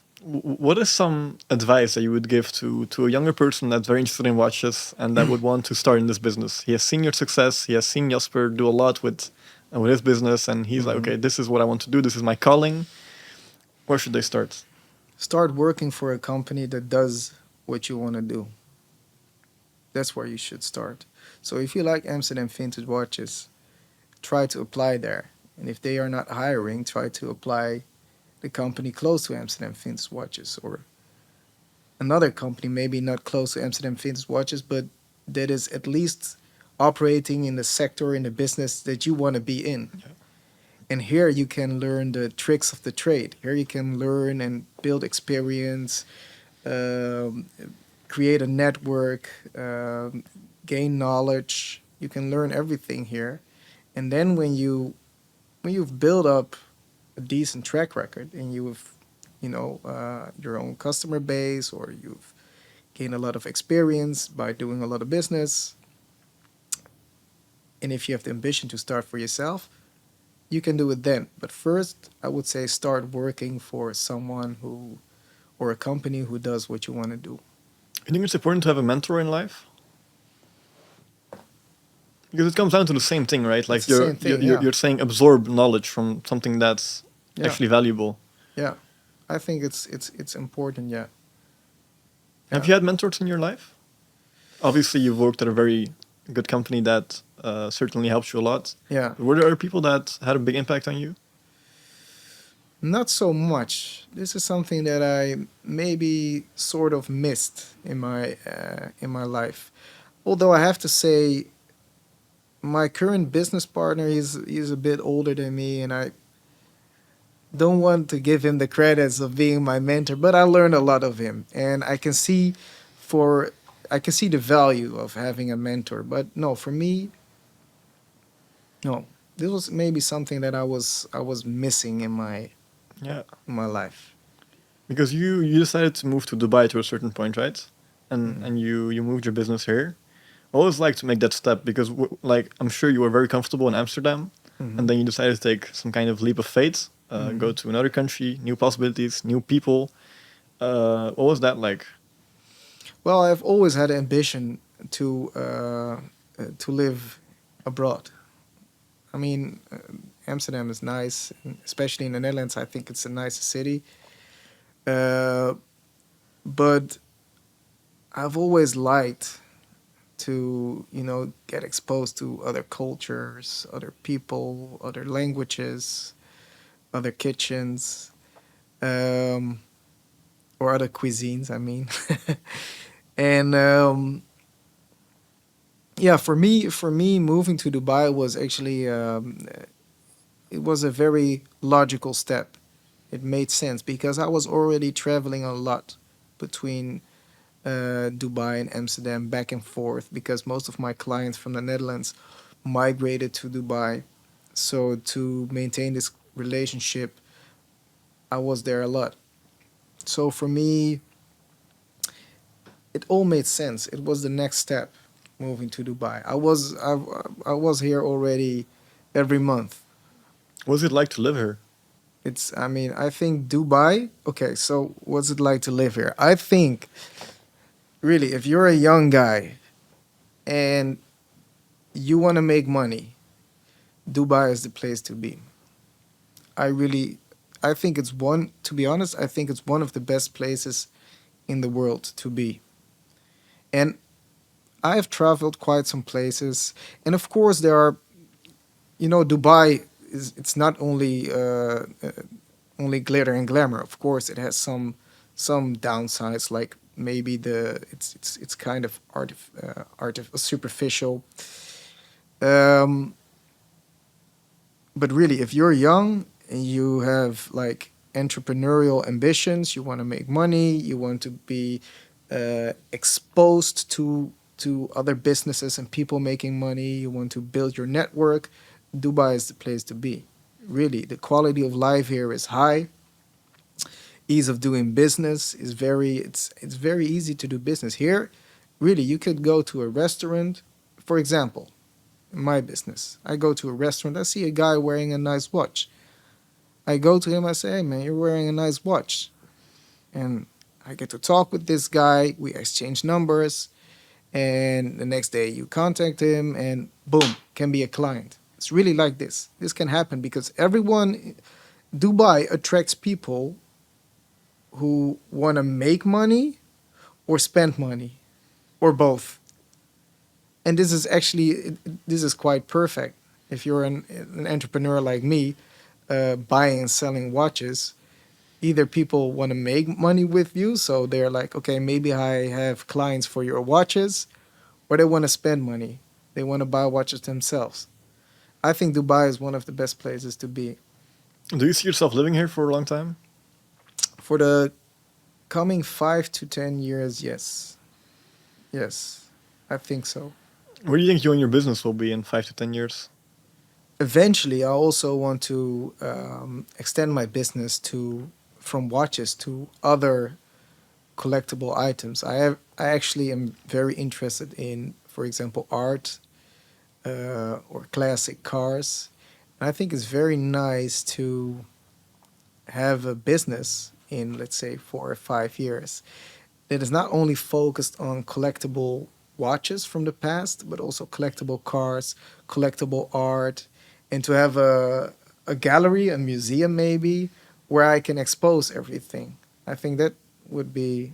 [SPEAKER 2] What is some advice that you would give to a younger person that's very interested in watches and that would want to start in this business? He has seen your success. He has seen Jasper do a lot with his business, and he's like,
[SPEAKER 1] Hmm.
[SPEAKER 2] okay, this is what I want to do. This is my calling. Where should they start?
[SPEAKER 1] Start working for a company that does what you want to do. That's where you should start. So if you like Amsterdam vintage watches, try to apply there. And if they are not hiring, try to apply the company close to Amsterdam vintage watches, or another company maybe not close to Amsterdam vintage watches, but that is at least operating in the sector, in the business that you want to be in.
[SPEAKER 2] Yeah.
[SPEAKER 1] And here you can learn the tricks of the trade. Here you can learn and build experience, um, create a network, gain knowledge. You can learn everything here, and then when you've built up a decent track record, and you've, your own customer base, or you've gained a lot of experience by doing a lot of business, and if you have the ambition to start for yourself, you can do it then. But first, I would say start working for someone who, or a company who does what you want to do.
[SPEAKER 2] You think it's important to have a mentor in life? Because it comes down to the same thing, right?
[SPEAKER 1] It's
[SPEAKER 2] Like
[SPEAKER 1] the same thing. Yeah,
[SPEAKER 2] you're saying absorb knowledge from something that's
[SPEAKER 1] yeah,
[SPEAKER 2] actually valuable.
[SPEAKER 1] yeah. I think it's important. Yeah,
[SPEAKER 2] Have
[SPEAKER 1] yeah.
[SPEAKER 2] you had mentors in your life? Obviously, you've worked at a very good company that certainly helped you a lot.
[SPEAKER 1] Yeah,
[SPEAKER 2] Were there other people that had a big impact on you?
[SPEAKER 1] not so much. This is something that I maybe sort of missed in my life. Although I have to say, my current business partner he's a bit older than me, and I don't want to give him the credits of being my mentor, but I learned a lot of him, and for I can see the value of having a mentor. But no, for me, no. This was maybe something that I was missing
[SPEAKER 2] Yeah,
[SPEAKER 1] in my life.
[SPEAKER 2] because you decided to move to Dubai to a certain point, right?
[SPEAKER 1] Mm-hmm.
[SPEAKER 2] And you moved your business here. I always like to make that step because like I'm sure you were very comfortable in Amsterdam,
[SPEAKER 1] Mm-hmm.
[SPEAKER 2] and then you decided to take some kind of leap of faith,
[SPEAKER 1] Mm-hmm.
[SPEAKER 2] go to another country, new possibilities, new people. What was that like?
[SPEAKER 1] Well, I've always had ambition to live abroad. I mean, Amsterdam is nice, and especially in the Netherlands. I think it's a nice city. Uh, but I've always liked to, get exposed to other cultures, other people, other languages, other kitchens, um, or other cuisines. I mean, and yeah, for me, moving to Dubai was actually it was a very logical step. It made sense because I was already traveling a lot between Dubai and Amsterdam back and forth because most of my clients from the Netherlands migrated to Dubai. So to maintain this relationship, I was there a lot. So for me, it all made sense. It was the next step, moving to Dubai. I was here already every month.
[SPEAKER 2] What was it like to live here?
[SPEAKER 1] I mean, I think Dubai. Okay, so what's it like to live here? I think really, if you're a young guy and you want to make money, Dubai is the place to be. I really, I think it's one, to be honest, I think it's one of the best places in the world to be. And I've traveled quite some places. And of course, there are, Dubai it's not only glitter and glamour. Of course, it has some downsides, like maybe it's kind of superficial. Um, but really, if you're young and you have like entrepreneurial ambitions, you want to make money, you want to be exposed to other businesses and people making money, you want to build your network, Dubai is the place to be. Really, the quality of life here is high. Ease of doing business is it's very easy to do business here. Really, you could go to a restaurant, for example, in my business. I go to a restaurant, I see a guy wearing a nice watch. I go to him, I say, "Hey man, you're wearing a nice watch." And I get to talk with this guy, we exchange numbers, and the next day you contact him and boom, can be a client. It's really like this. This can happen because Dubai attracts people who want to make money or spend money or both. And this is quite perfect. If you're an entrepreneur like me, buying and selling watches, either people want to make money with you, so they're like, okay, maybe I have clients for your watches, or they want to spend money. They want to buy watches themselves. I think Dubai is one of the best places to be.
[SPEAKER 2] Do you see yourself living here for a long time?
[SPEAKER 1] For the coming 5 to 10 years, yes. Yes, I think so.
[SPEAKER 2] Where do you think you and your business will be in 5 to 10 years?
[SPEAKER 1] Eventually, I also want to extend my business to from watches to other collectible items. I actually am very interested in, for example, art or classic cars. And I think it's very nice to have a business in, let's say, 4 or 5 years that is not only focused on collectible watches from the past, but also collectible cars, collectible art, and to have a gallery, a museum maybe, where I can expose everything. I think that would be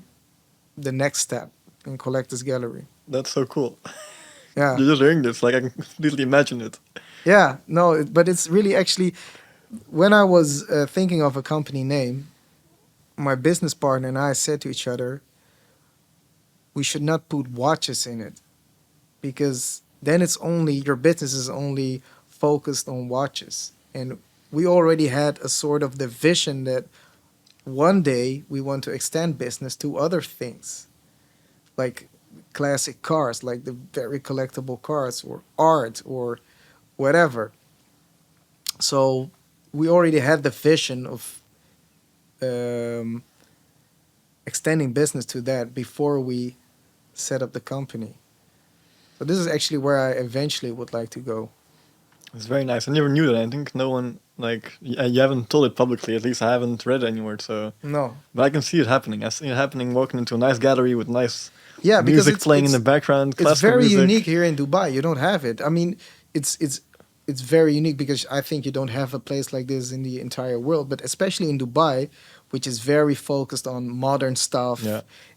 [SPEAKER 1] the next step in collector's gallery.
[SPEAKER 2] That's so cool.
[SPEAKER 1] Yeah.
[SPEAKER 2] You're just hearing this, like I can completely imagine it.
[SPEAKER 1] Yeah, no, but it's really actually when I was thinking of a company name, my business partner and I said to each other, we should not put watches in it because then it's only your business is only focused on watches. And we already had a sort of the vision that one day we want to extend business to other things like classic cars, like the very collectible cars or art or whatever. So we already had the vision of um, extending business to that before we set up the company. So this is actually where I eventually would like to go.
[SPEAKER 2] It's very nice. I never knew that. I think no one like you haven't told it publicly. At least I haven't read it anywhere. So,
[SPEAKER 1] No,
[SPEAKER 2] but I can see it happening. I see it happening. Walking into a nice gallery with nice
[SPEAKER 1] yeah, because
[SPEAKER 2] music playing in the background,
[SPEAKER 1] it's
[SPEAKER 2] classical
[SPEAKER 1] very unique
[SPEAKER 2] music.
[SPEAKER 1] here in Dubai. You don't have it. I mean, it's it's it's very unique because I think you don't have a place like this in the entire world, but especially in Dubai, which is very focused on modern
[SPEAKER 2] Yeah,
[SPEAKER 1] stuff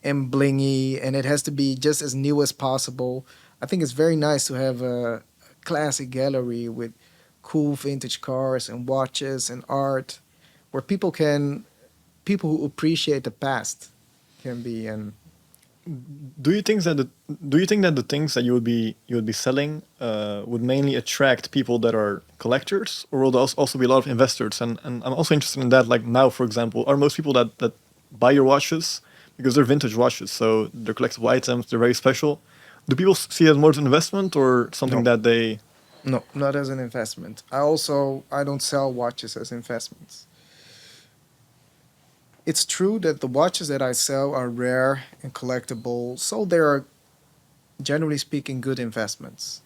[SPEAKER 1] and blingy, and it has to be just as new as possible. I think it's very nice to have a classic gallery with cool vintage cars and watches and art, where people who appreciate the past can be and
[SPEAKER 2] do you think that the things that you would be selling would mainly attract people that are collectors, or will there also be a lot of investors? And I'm also interested in that. Like now, for example, are most people that buy your watches because they're vintage watches, so they're collectible items, they're very special. Do people see it as more as an investment or something
[SPEAKER 1] no.
[SPEAKER 2] that they?
[SPEAKER 1] No, not as an investment. I don't sell watches as investments. It's true that the watches that I sell are rare and collectible, so they are generally speaking good investments.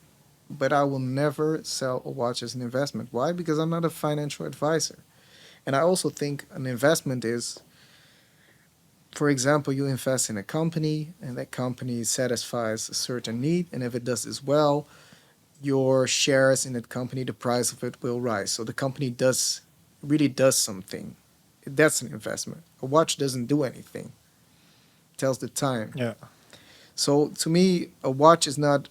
[SPEAKER 1] But I will never sell a watch as an investment. Why? Because I'm not a financial advisor. And I also think an investment is, for example, you invest in a company and that company satisfies a certain need, and if it does this well, your shares in that company, the price of it will rise. So the company does really does something. That's an investment. A watch doesn't do anything. It tells the time.
[SPEAKER 2] Yeah,
[SPEAKER 1] So to me, a watch is not.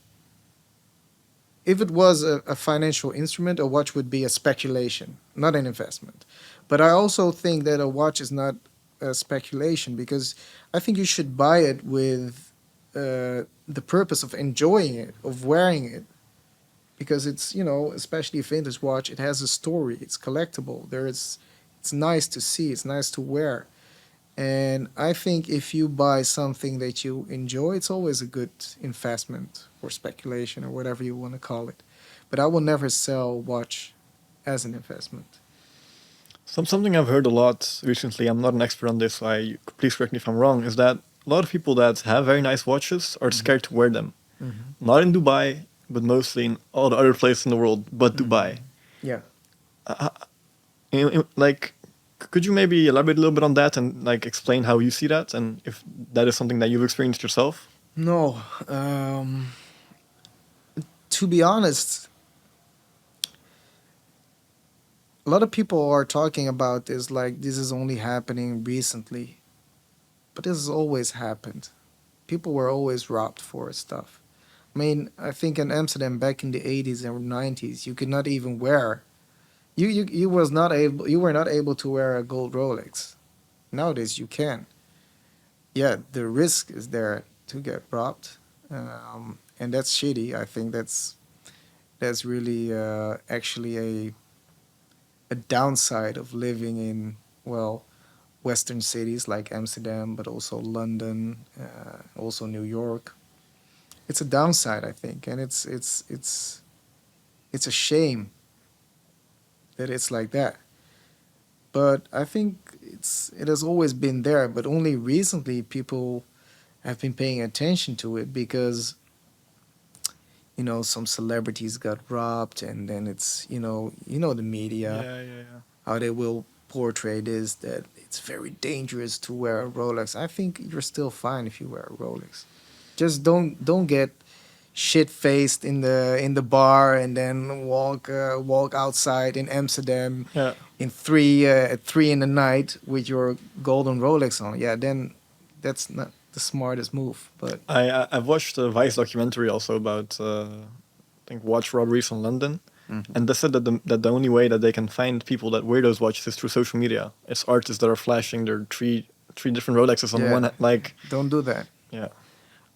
[SPEAKER 1] If it was a financial instrument, a watch would be a speculation, not an investment. But I also think that a watch is not a speculation because I think you should buy it with the purpose of enjoying it, of wearing it, because it's especially a vintage watch, it has a story, it's collectible, it's nice to see, it's nice to wear. And I think if you buy something that you enjoy, it's always a good investment or speculation or whatever you want to call it. But I will never sell a watch as an investment.
[SPEAKER 2] something I've heard a lot recently. I'm not an expert on this, so please correct me if I'm wrong. Is that a lot of people that have very nice watches are
[SPEAKER 1] Mhm.
[SPEAKER 2] scared to wear them.
[SPEAKER 1] Mhm.
[SPEAKER 2] Not in Dubai, but mostly in all the other places in the world, but Dubai.
[SPEAKER 1] Mhm. Yeah.
[SPEAKER 2] Uh, like, could you maybe elaborate a little bit on that and like explain how you see that and if that is something that you've experienced yourself?
[SPEAKER 1] No, to be honest, a lot of people are talking about this like this is only happening recently, but this has always happened. People were always robbed for stuff. I mean, I think in Amsterdam back in the 80s and 90s, you could not even wear you were not able to wear a gold Rolex. Nowadays you can. Yeah, the risk is there to get robbed, and that's shitty. I think that's really actually a downside of living in well Western cities like Amsterdam, but also London, also New York. It's a downside, I think, and it's a shame that it's like that. But I think it has always been there, but only recently people have been paying attention to it because some celebrities got robbed, and then it's the media
[SPEAKER 2] Yeah, yeah, yeah.
[SPEAKER 1] how they will portray this that it's very dangerous to wear a Rolex. I think you're still fine if you wear a Rolex. Just don't get shit faced in the bar and then walk outside in Amsterdam
[SPEAKER 2] Yeah.
[SPEAKER 1] in at 3 in the night with your golden Rolex on. Yeah, then that's not the smartest move. But
[SPEAKER 2] I've watched a Vice documentary also about I think watch robberies in London, and they said that the only way that they can find people that wear those watches is through social media. It's artists that are flashing their three different Rolexes on
[SPEAKER 1] yeah,
[SPEAKER 2] one. Like,
[SPEAKER 1] don't do that.
[SPEAKER 2] yeah,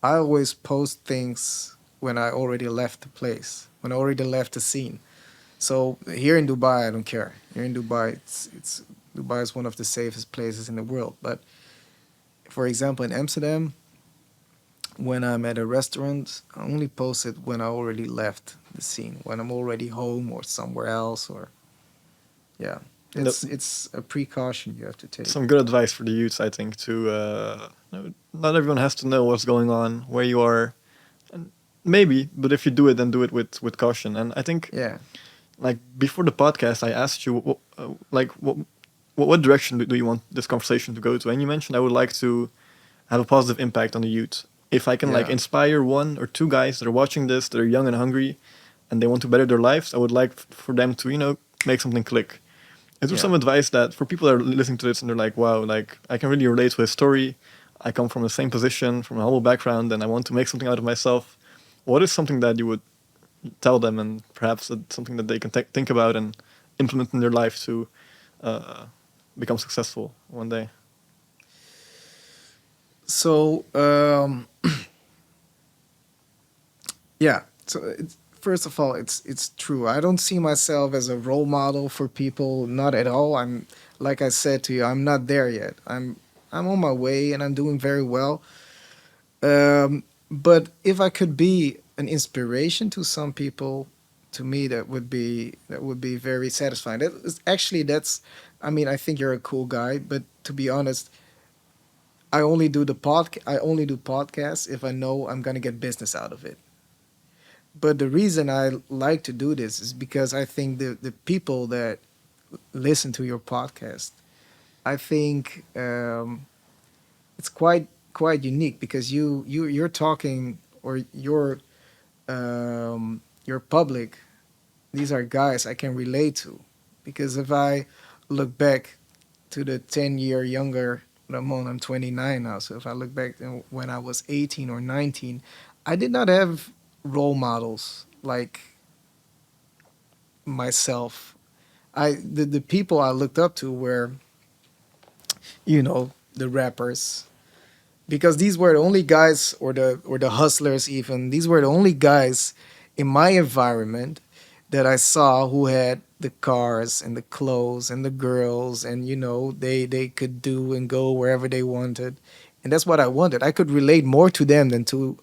[SPEAKER 1] I always post things when I already left the place, when I already left the scene. So here in Dubai, I don't care. Here in Dubai, it's Dubai is one of the safest places in the world. But for example, in Amsterdam, when I'm at a restaurant, I only post it when I already left the scene, when I'm already home or somewhere else, or yeah,
[SPEAKER 2] no,
[SPEAKER 1] it's a precaution you have to take.
[SPEAKER 2] some good advice for the youths, I think. To not everyone has to know what's going on, where you are, and maybe, but if you do it, then do it with caution. And I think,
[SPEAKER 1] Yeah,
[SPEAKER 2] like before the podcast, I asked you, what direction do you want this conversation to go to? And you mentioned I would like to have a positive impact on the youth. If I can like
[SPEAKER 1] yeah,
[SPEAKER 2] inspire one or two guys that are watching this, that are young and hungry, and they want to better their lives, I would like for them to make something click. Is there
[SPEAKER 1] yeah.
[SPEAKER 2] some advice that for people that are listening to this and they're like, wow, like I can really relate to his story. I come from the same position, from a humble background, and I want to make something out of myself. What is something that you would tell them, and perhaps something that they can think about and implement in their life to uh, become successful one day?
[SPEAKER 1] So yeah. So first of all, it's true. I don't see myself as a role model for people. Not at all. I'm like I said to you. I'm not there yet. I'm on my way, and I'm doing very well. But if I could be an inspiration to some people, to me that would be very satisfying. Actually, that's. I mean, I think you're a cool guy, but to be honest, I only do podcasts if I know I'm gonna get business out of it. But the reason I like to do this is because I think the people that listen to your podcast, I think it's quite unique because you're talking or your public. These are guys I can relate to, because if I look back to the 10-year younger Ramon, I'm 29 now. So if I look back to when I was 18 or 19, I did not have role models like myself. The people I looked up to were, the rappers, because these were the only guys, or the hustlers even. These were the only guys in my environment that I saw who had the cars and the clothes and the girls, and they could do and go wherever they wanted. And that's what I wanted. I could relate more to them than to,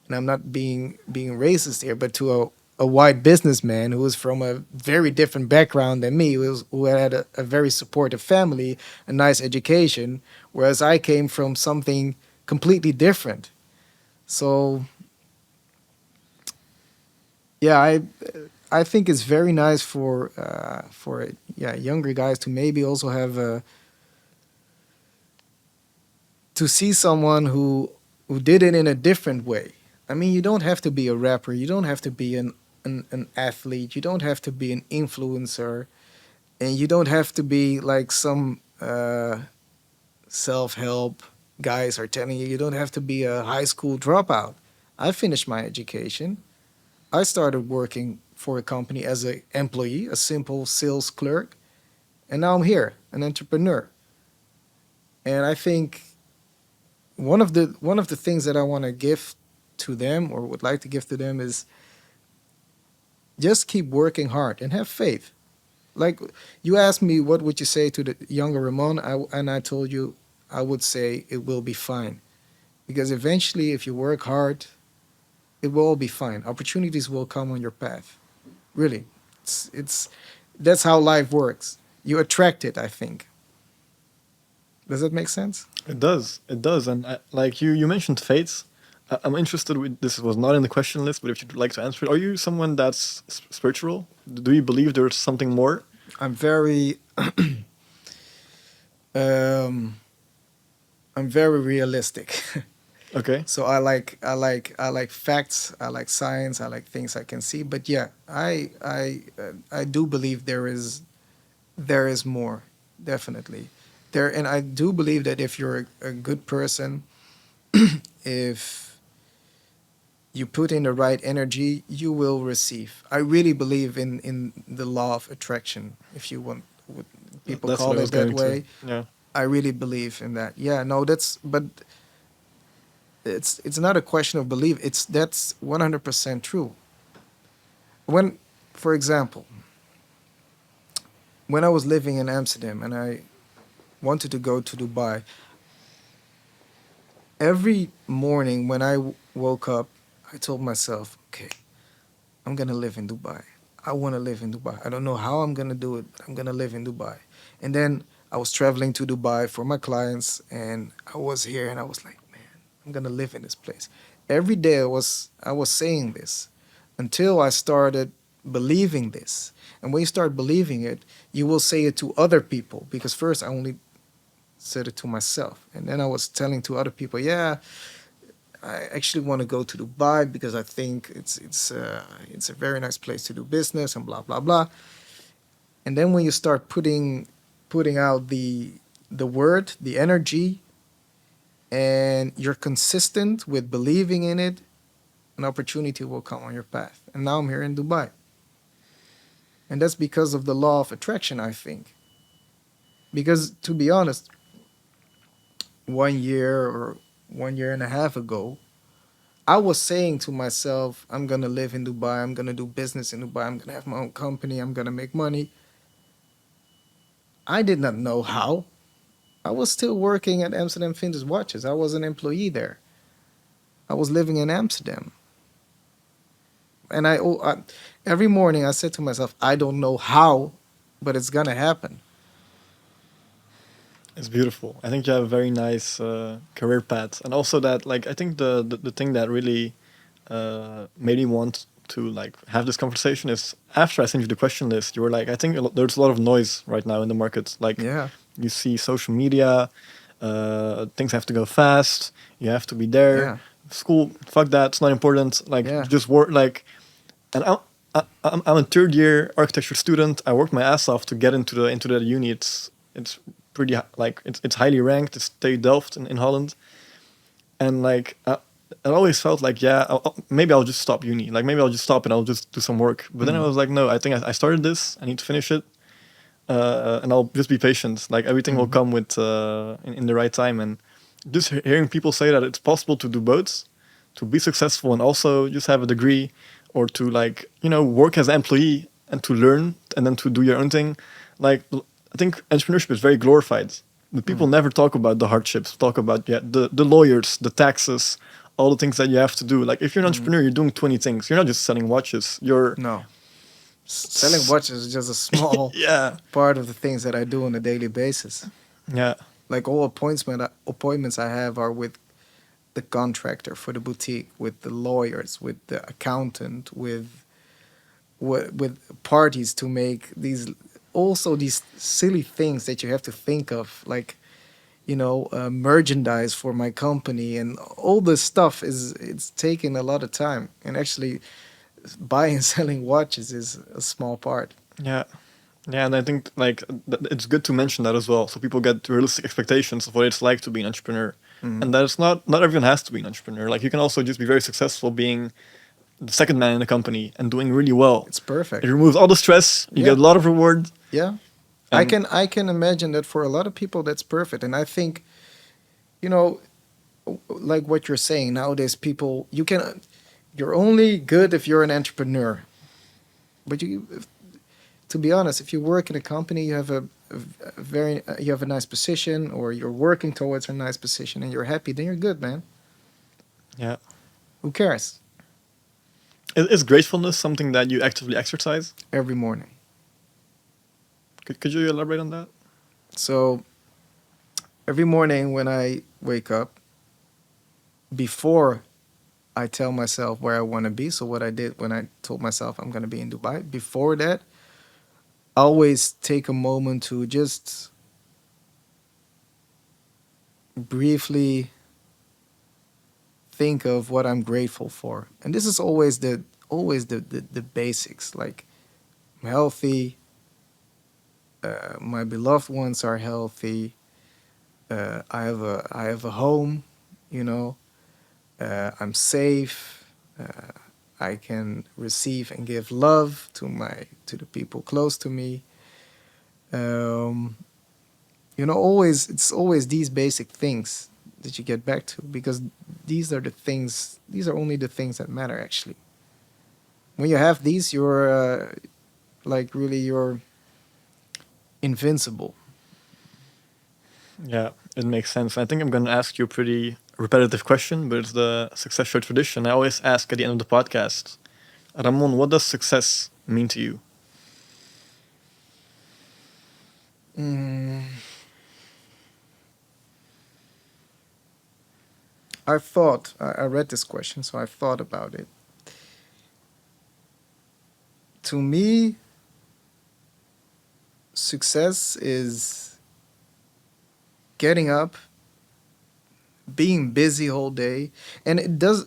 [SPEAKER 1] and I'm not being racist here, but to a white businessman who was from a very different background than me, who had a very supportive family, a nice education, whereas I came from something completely different. So yeah, I think it's very nice for younger guys to maybe also have to see someone who did it in a different way. I mean, you don't have to be a rapper. You don't have to be an athlete. You don't have to be an influencer, and you don't have to be like some self-help guys are telling you. You don't have to be a high school dropout. I finished my education. I started working for a company as an employee, a simple sales clerk, and now I'm here, an entrepreneur. And I think one of the things that I want to give to them, or would like to give to them, is just keep working hard and have faith. Like, you asked me what would you say to the younger Ramon, and I told you I would say it will be fine, because eventually if you work hard, it will all be fine. Opportunities will come on your path. Really, it's that's how life works. You attract it, I think. Does that make sense?
[SPEAKER 2] It does. It does. And like you mentioned fates. I'm interested with this was not in the question list, but if you'd like to answer it, are you someone that's spiritual? Do you believe there's something more?
[SPEAKER 1] I'm very um, I'm very realistic.
[SPEAKER 2] Okay.
[SPEAKER 1] So I like facts. I like science. I like things I can see. But yeah, I do believe there is more, definitely there, and I do believe that if you're a good person, if you put in the right energy, you will receive. I really believe in the law of attraction, if you want, what people
[SPEAKER 2] That's what
[SPEAKER 1] call
[SPEAKER 2] I was
[SPEAKER 1] it that
[SPEAKER 2] going to.
[SPEAKER 1] way.
[SPEAKER 2] Yeah.
[SPEAKER 1] I really believe in that. Yeah, no, that's but it's not a question of belief. It's that's 100% true. When, for example, when I was living in Amsterdam and I wanted to go to Dubai, every morning when I woke up, I told myself, okay, I'm gonna live in Dubai. I want to live in Dubai. I don't know how I'm gonna do it, but I'm gonna live in Dubai. And then I was traveling to Dubai for my clients, and I was here, and I was like, man, I'm gonna live in this place. Every day I was saying this until I started believing this. And when you start believing it, you will say it to other people because first I only said it to myself, and then I was telling to other people, yeah, I actually want to go to Dubai because I think it's a very nice place to do business and blah blah blah. And then when you start putting out the word, the energy, and you're consistent with believing in it, an opportunity will come on your path. And now I'm here in Dubai, and that's because of the law of attraction, I think. Because to be honest, 1 year or 1 year and a half ago, I was saying to myself, I'm gonna live in Dubai, I'm gonna do business in Dubai, I'm gonna have my own company, I'm gonna make money. I did not know how. I was still working at Amsterdam Vintage Watches. I was an employee there. I was living in Amsterdam. And every morning I said to myself, I don't know how, but it's gonna happen.
[SPEAKER 2] It's beautiful. I think you have a very nice career path, and also that like I think the thing that really made me want to like have this conversation is after I sent you the question list, you were like, I think there's a lot of noise right now in the market. Like
[SPEAKER 1] Yeah,
[SPEAKER 2] you see social media, things have to go fast. You have to be there.
[SPEAKER 1] yeah,
[SPEAKER 2] School, fuck that. It's not important. Like
[SPEAKER 1] yeah.
[SPEAKER 2] just work. Like, and I'm a third year architecture student. I worked my ass off to get into the uni. It's pretty like it's highly ranked. It's TU Delft in Holland, and like I always felt like yeah, maybe I'll just stop uni. Like maybe I'll just stop and I'll just do some work. But then I
[SPEAKER 1] Mm,
[SPEAKER 2] was like, no, I think I started this. I need to finish it, and I'll just be patient. Like everything will
[SPEAKER 1] mhm,
[SPEAKER 2] come with in the right time. And just hearing people say that it's possible to do both, to be successful and also just have a degree, or to like work as an employee and to learn and then to do your own thing. Like I think entrepreneurship is very glorified, but people
[SPEAKER 1] mm,
[SPEAKER 2] never talk about the hardships. Talk about yeah the lawyers, the taxes, all the things that you have to do. Like if you're an
[SPEAKER 1] mm.
[SPEAKER 2] entrepreneur, you're doing 20 things. You're not just selling watches. You're
[SPEAKER 1] No, selling watches is just a small
[SPEAKER 2] yeah,
[SPEAKER 1] part of the things that I do on a daily basis.
[SPEAKER 2] yeah.
[SPEAKER 1] Like all appointments I have are with the contractor for the boutique, with the lawyers, with the accountant, with parties to make these also these silly things that you have to think of, like merchandise for my company, and all this stuff is it's taking a lot of time. And actually, buying and selling watches is a small part.
[SPEAKER 2] Yeah, yeah, and I think like it's good to mention that as well, so people get realistic expectations of what it's like to be an entrepreneur,
[SPEAKER 1] Mhm.
[SPEAKER 2] and that it's not everyone has to be an entrepreneur. Like you can also just be very successful being the second man in the company and doing really well.
[SPEAKER 1] It's
[SPEAKER 2] It
[SPEAKER 1] perfect.
[SPEAKER 2] removes all the stress. You get
[SPEAKER 1] Yeah,
[SPEAKER 2] a lot of reward,
[SPEAKER 1] yeah. I
[SPEAKER 2] and
[SPEAKER 1] can I can imagine that for a lot of people that's perfect, and I think you know like what you're saying nowadays, people you're only good if you're an entrepreneur. But to be honest, if you work in a company, you have a very you have a nice position, or you're working towards a nice position, and you're happy, then you're good, man.
[SPEAKER 2] yeah,
[SPEAKER 1] Who cares?
[SPEAKER 2] is gratefulness something that you actively exercise?
[SPEAKER 1] Every morning.
[SPEAKER 2] Could you elaborate on that?
[SPEAKER 1] So every morning when I wake up, before I tell myself where I want to be, so what I did when I told myself I'm going to be in Dubai, before that, I always take a moment to just briefly think of what I'm grateful for, and this is always the basics. Like I'm healthy, my beloved ones are healthy. I have a home, you know. I'm safe. I can receive and give love to the people close to me. Um, always it's always these basic things that you get back to, because these are the things. These are only the things that matter. Actually, when you have these, you're like really you're invincible.
[SPEAKER 2] Yeah, it makes sense. I think I'm going to ask you a pretty repetitive question, but it's the success show tradition. I always ask at the end of the podcast, Ramon, what does success mean to you?
[SPEAKER 1] Mm, I read this question, so I thought about it. To me, success is getting up, being busy all day, and it does.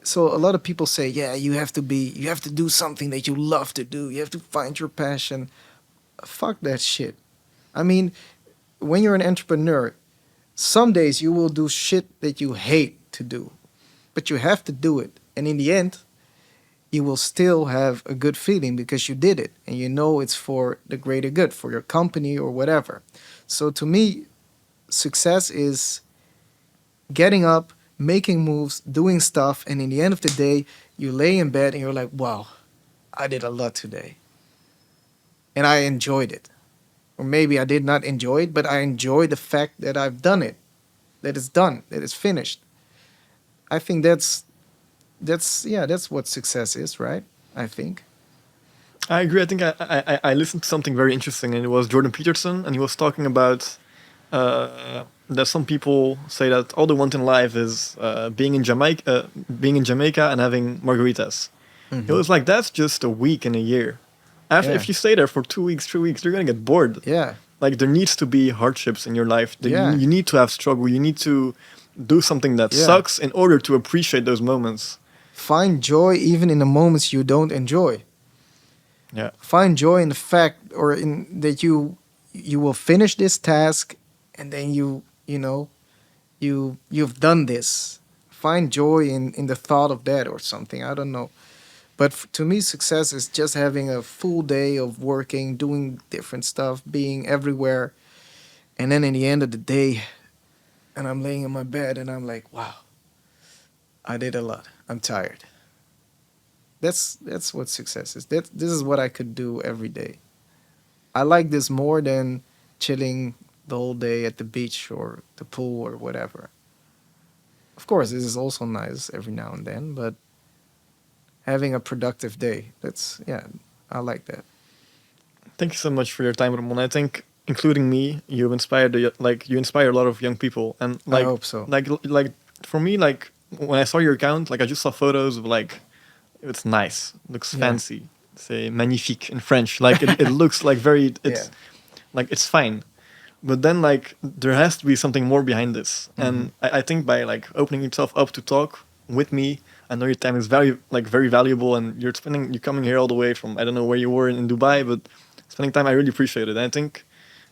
[SPEAKER 1] So a lot of people say, yeah, you have to do something that you love to do. You have to find your passion. Fuck that shit. I mean, when you're an entrepreneur, some days you will do shit that you hate to do, but you have to do it. And in the end, you will still have a good feeling because you did it and you know it's for the greater good, for your company or whatever. So to me, success is getting up, making moves, doing stuff, and in the end of the day, you lay in bed and you're like, wow, I did a lot today. And I enjoyed it. Or maybe I did not enjoy it, but I enjoy the fact that I've done it, that it's done, that it's finished. I think that's what success is, right? I think.
[SPEAKER 2] I agree. I think I listened to something very interesting, and it was Jordan Peterson, and he was talking about that some people say that all they want in life is being in Jamaica and having margaritas. It was like that's just a week in a year. After,
[SPEAKER 1] Yeah.
[SPEAKER 2] if you stay there for 2 weeks, 3 weeks, you're gonna get bored.
[SPEAKER 1] Yeah.
[SPEAKER 2] Like there needs to be hardships in your life.
[SPEAKER 1] Yeah.
[SPEAKER 2] You need to have struggle. You need to do something that
[SPEAKER 1] Yeah.
[SPEAKER 2] sucks in order to appreciate those moments.
[SPEAKER 1] Find joy even in the moments you don't enjoy.
[SPEAKER 2] Yeah.
[SPEAKER 1] Find joy in the fact or in that you will finish this task and then you've done this. Find joy in the thought of that or something. I don't know. But to me, success is just having a full day of working, doing different stuff, being everywhere. And then in the end of the day, and I'm laying in my bed and I'm like, wow, I did a lot. I'm tired. That's what success is. This is what I could do every day. I like this more than chilling the whole day at the beach or the pool or whatever. Of course, this is also nice every now and then, but having a productive day, I like that.
[SPEAKER 2] Thank you so much for your time, Ramon. I think, including me, you've inspired you inspire a lot of young people, and
[SPEAKER 1] I hope so.
[SPEAKER 2] like for me, like when I saw your account, like I just saw photos of like it's nice, looks
[SPEAKER 1] Yeah.
[SPEAKER 2] fancy, say magnifique in French, like it looks like very it's like it's fine, but then like there has to be something more behind this, and I think by like opening yourself up to talk with me. I know your time is very valuable, and you're coming here all the way from I don't know where you were in Dubai, but spending time I really appreciate it. And I think,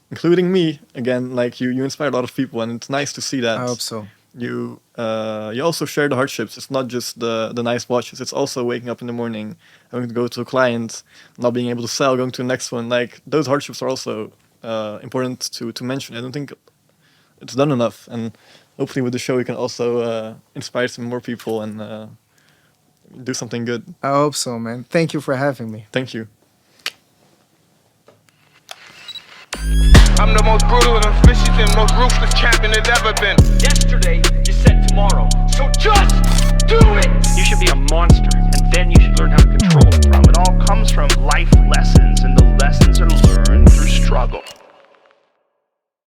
[SPEAKER 2] including me again, like you inspire a lot of people, and it's nice to see that
[SPEAKER 1] I hope so.
[SPEAKER 2] you also share the hardships. It's not just the nice watches. It's also waking up in the morning, having to go to a client, not being able to sell, going to the next one. Like those hardships are also important to mention. I don't think it's done enough, and hopefully with the show we can also inspire some more people and do something good.
[SPEAKER 1] I hope so, man. Thank you for having me.
[SPEAKER 2] Thank you.
[SPEAKER 3] I'm the most brutal and vicious and most ruthless champion there's ever been.
[SPEAKER 4] Yesterday, you said tomorrow. So just do it! You should be a monster, and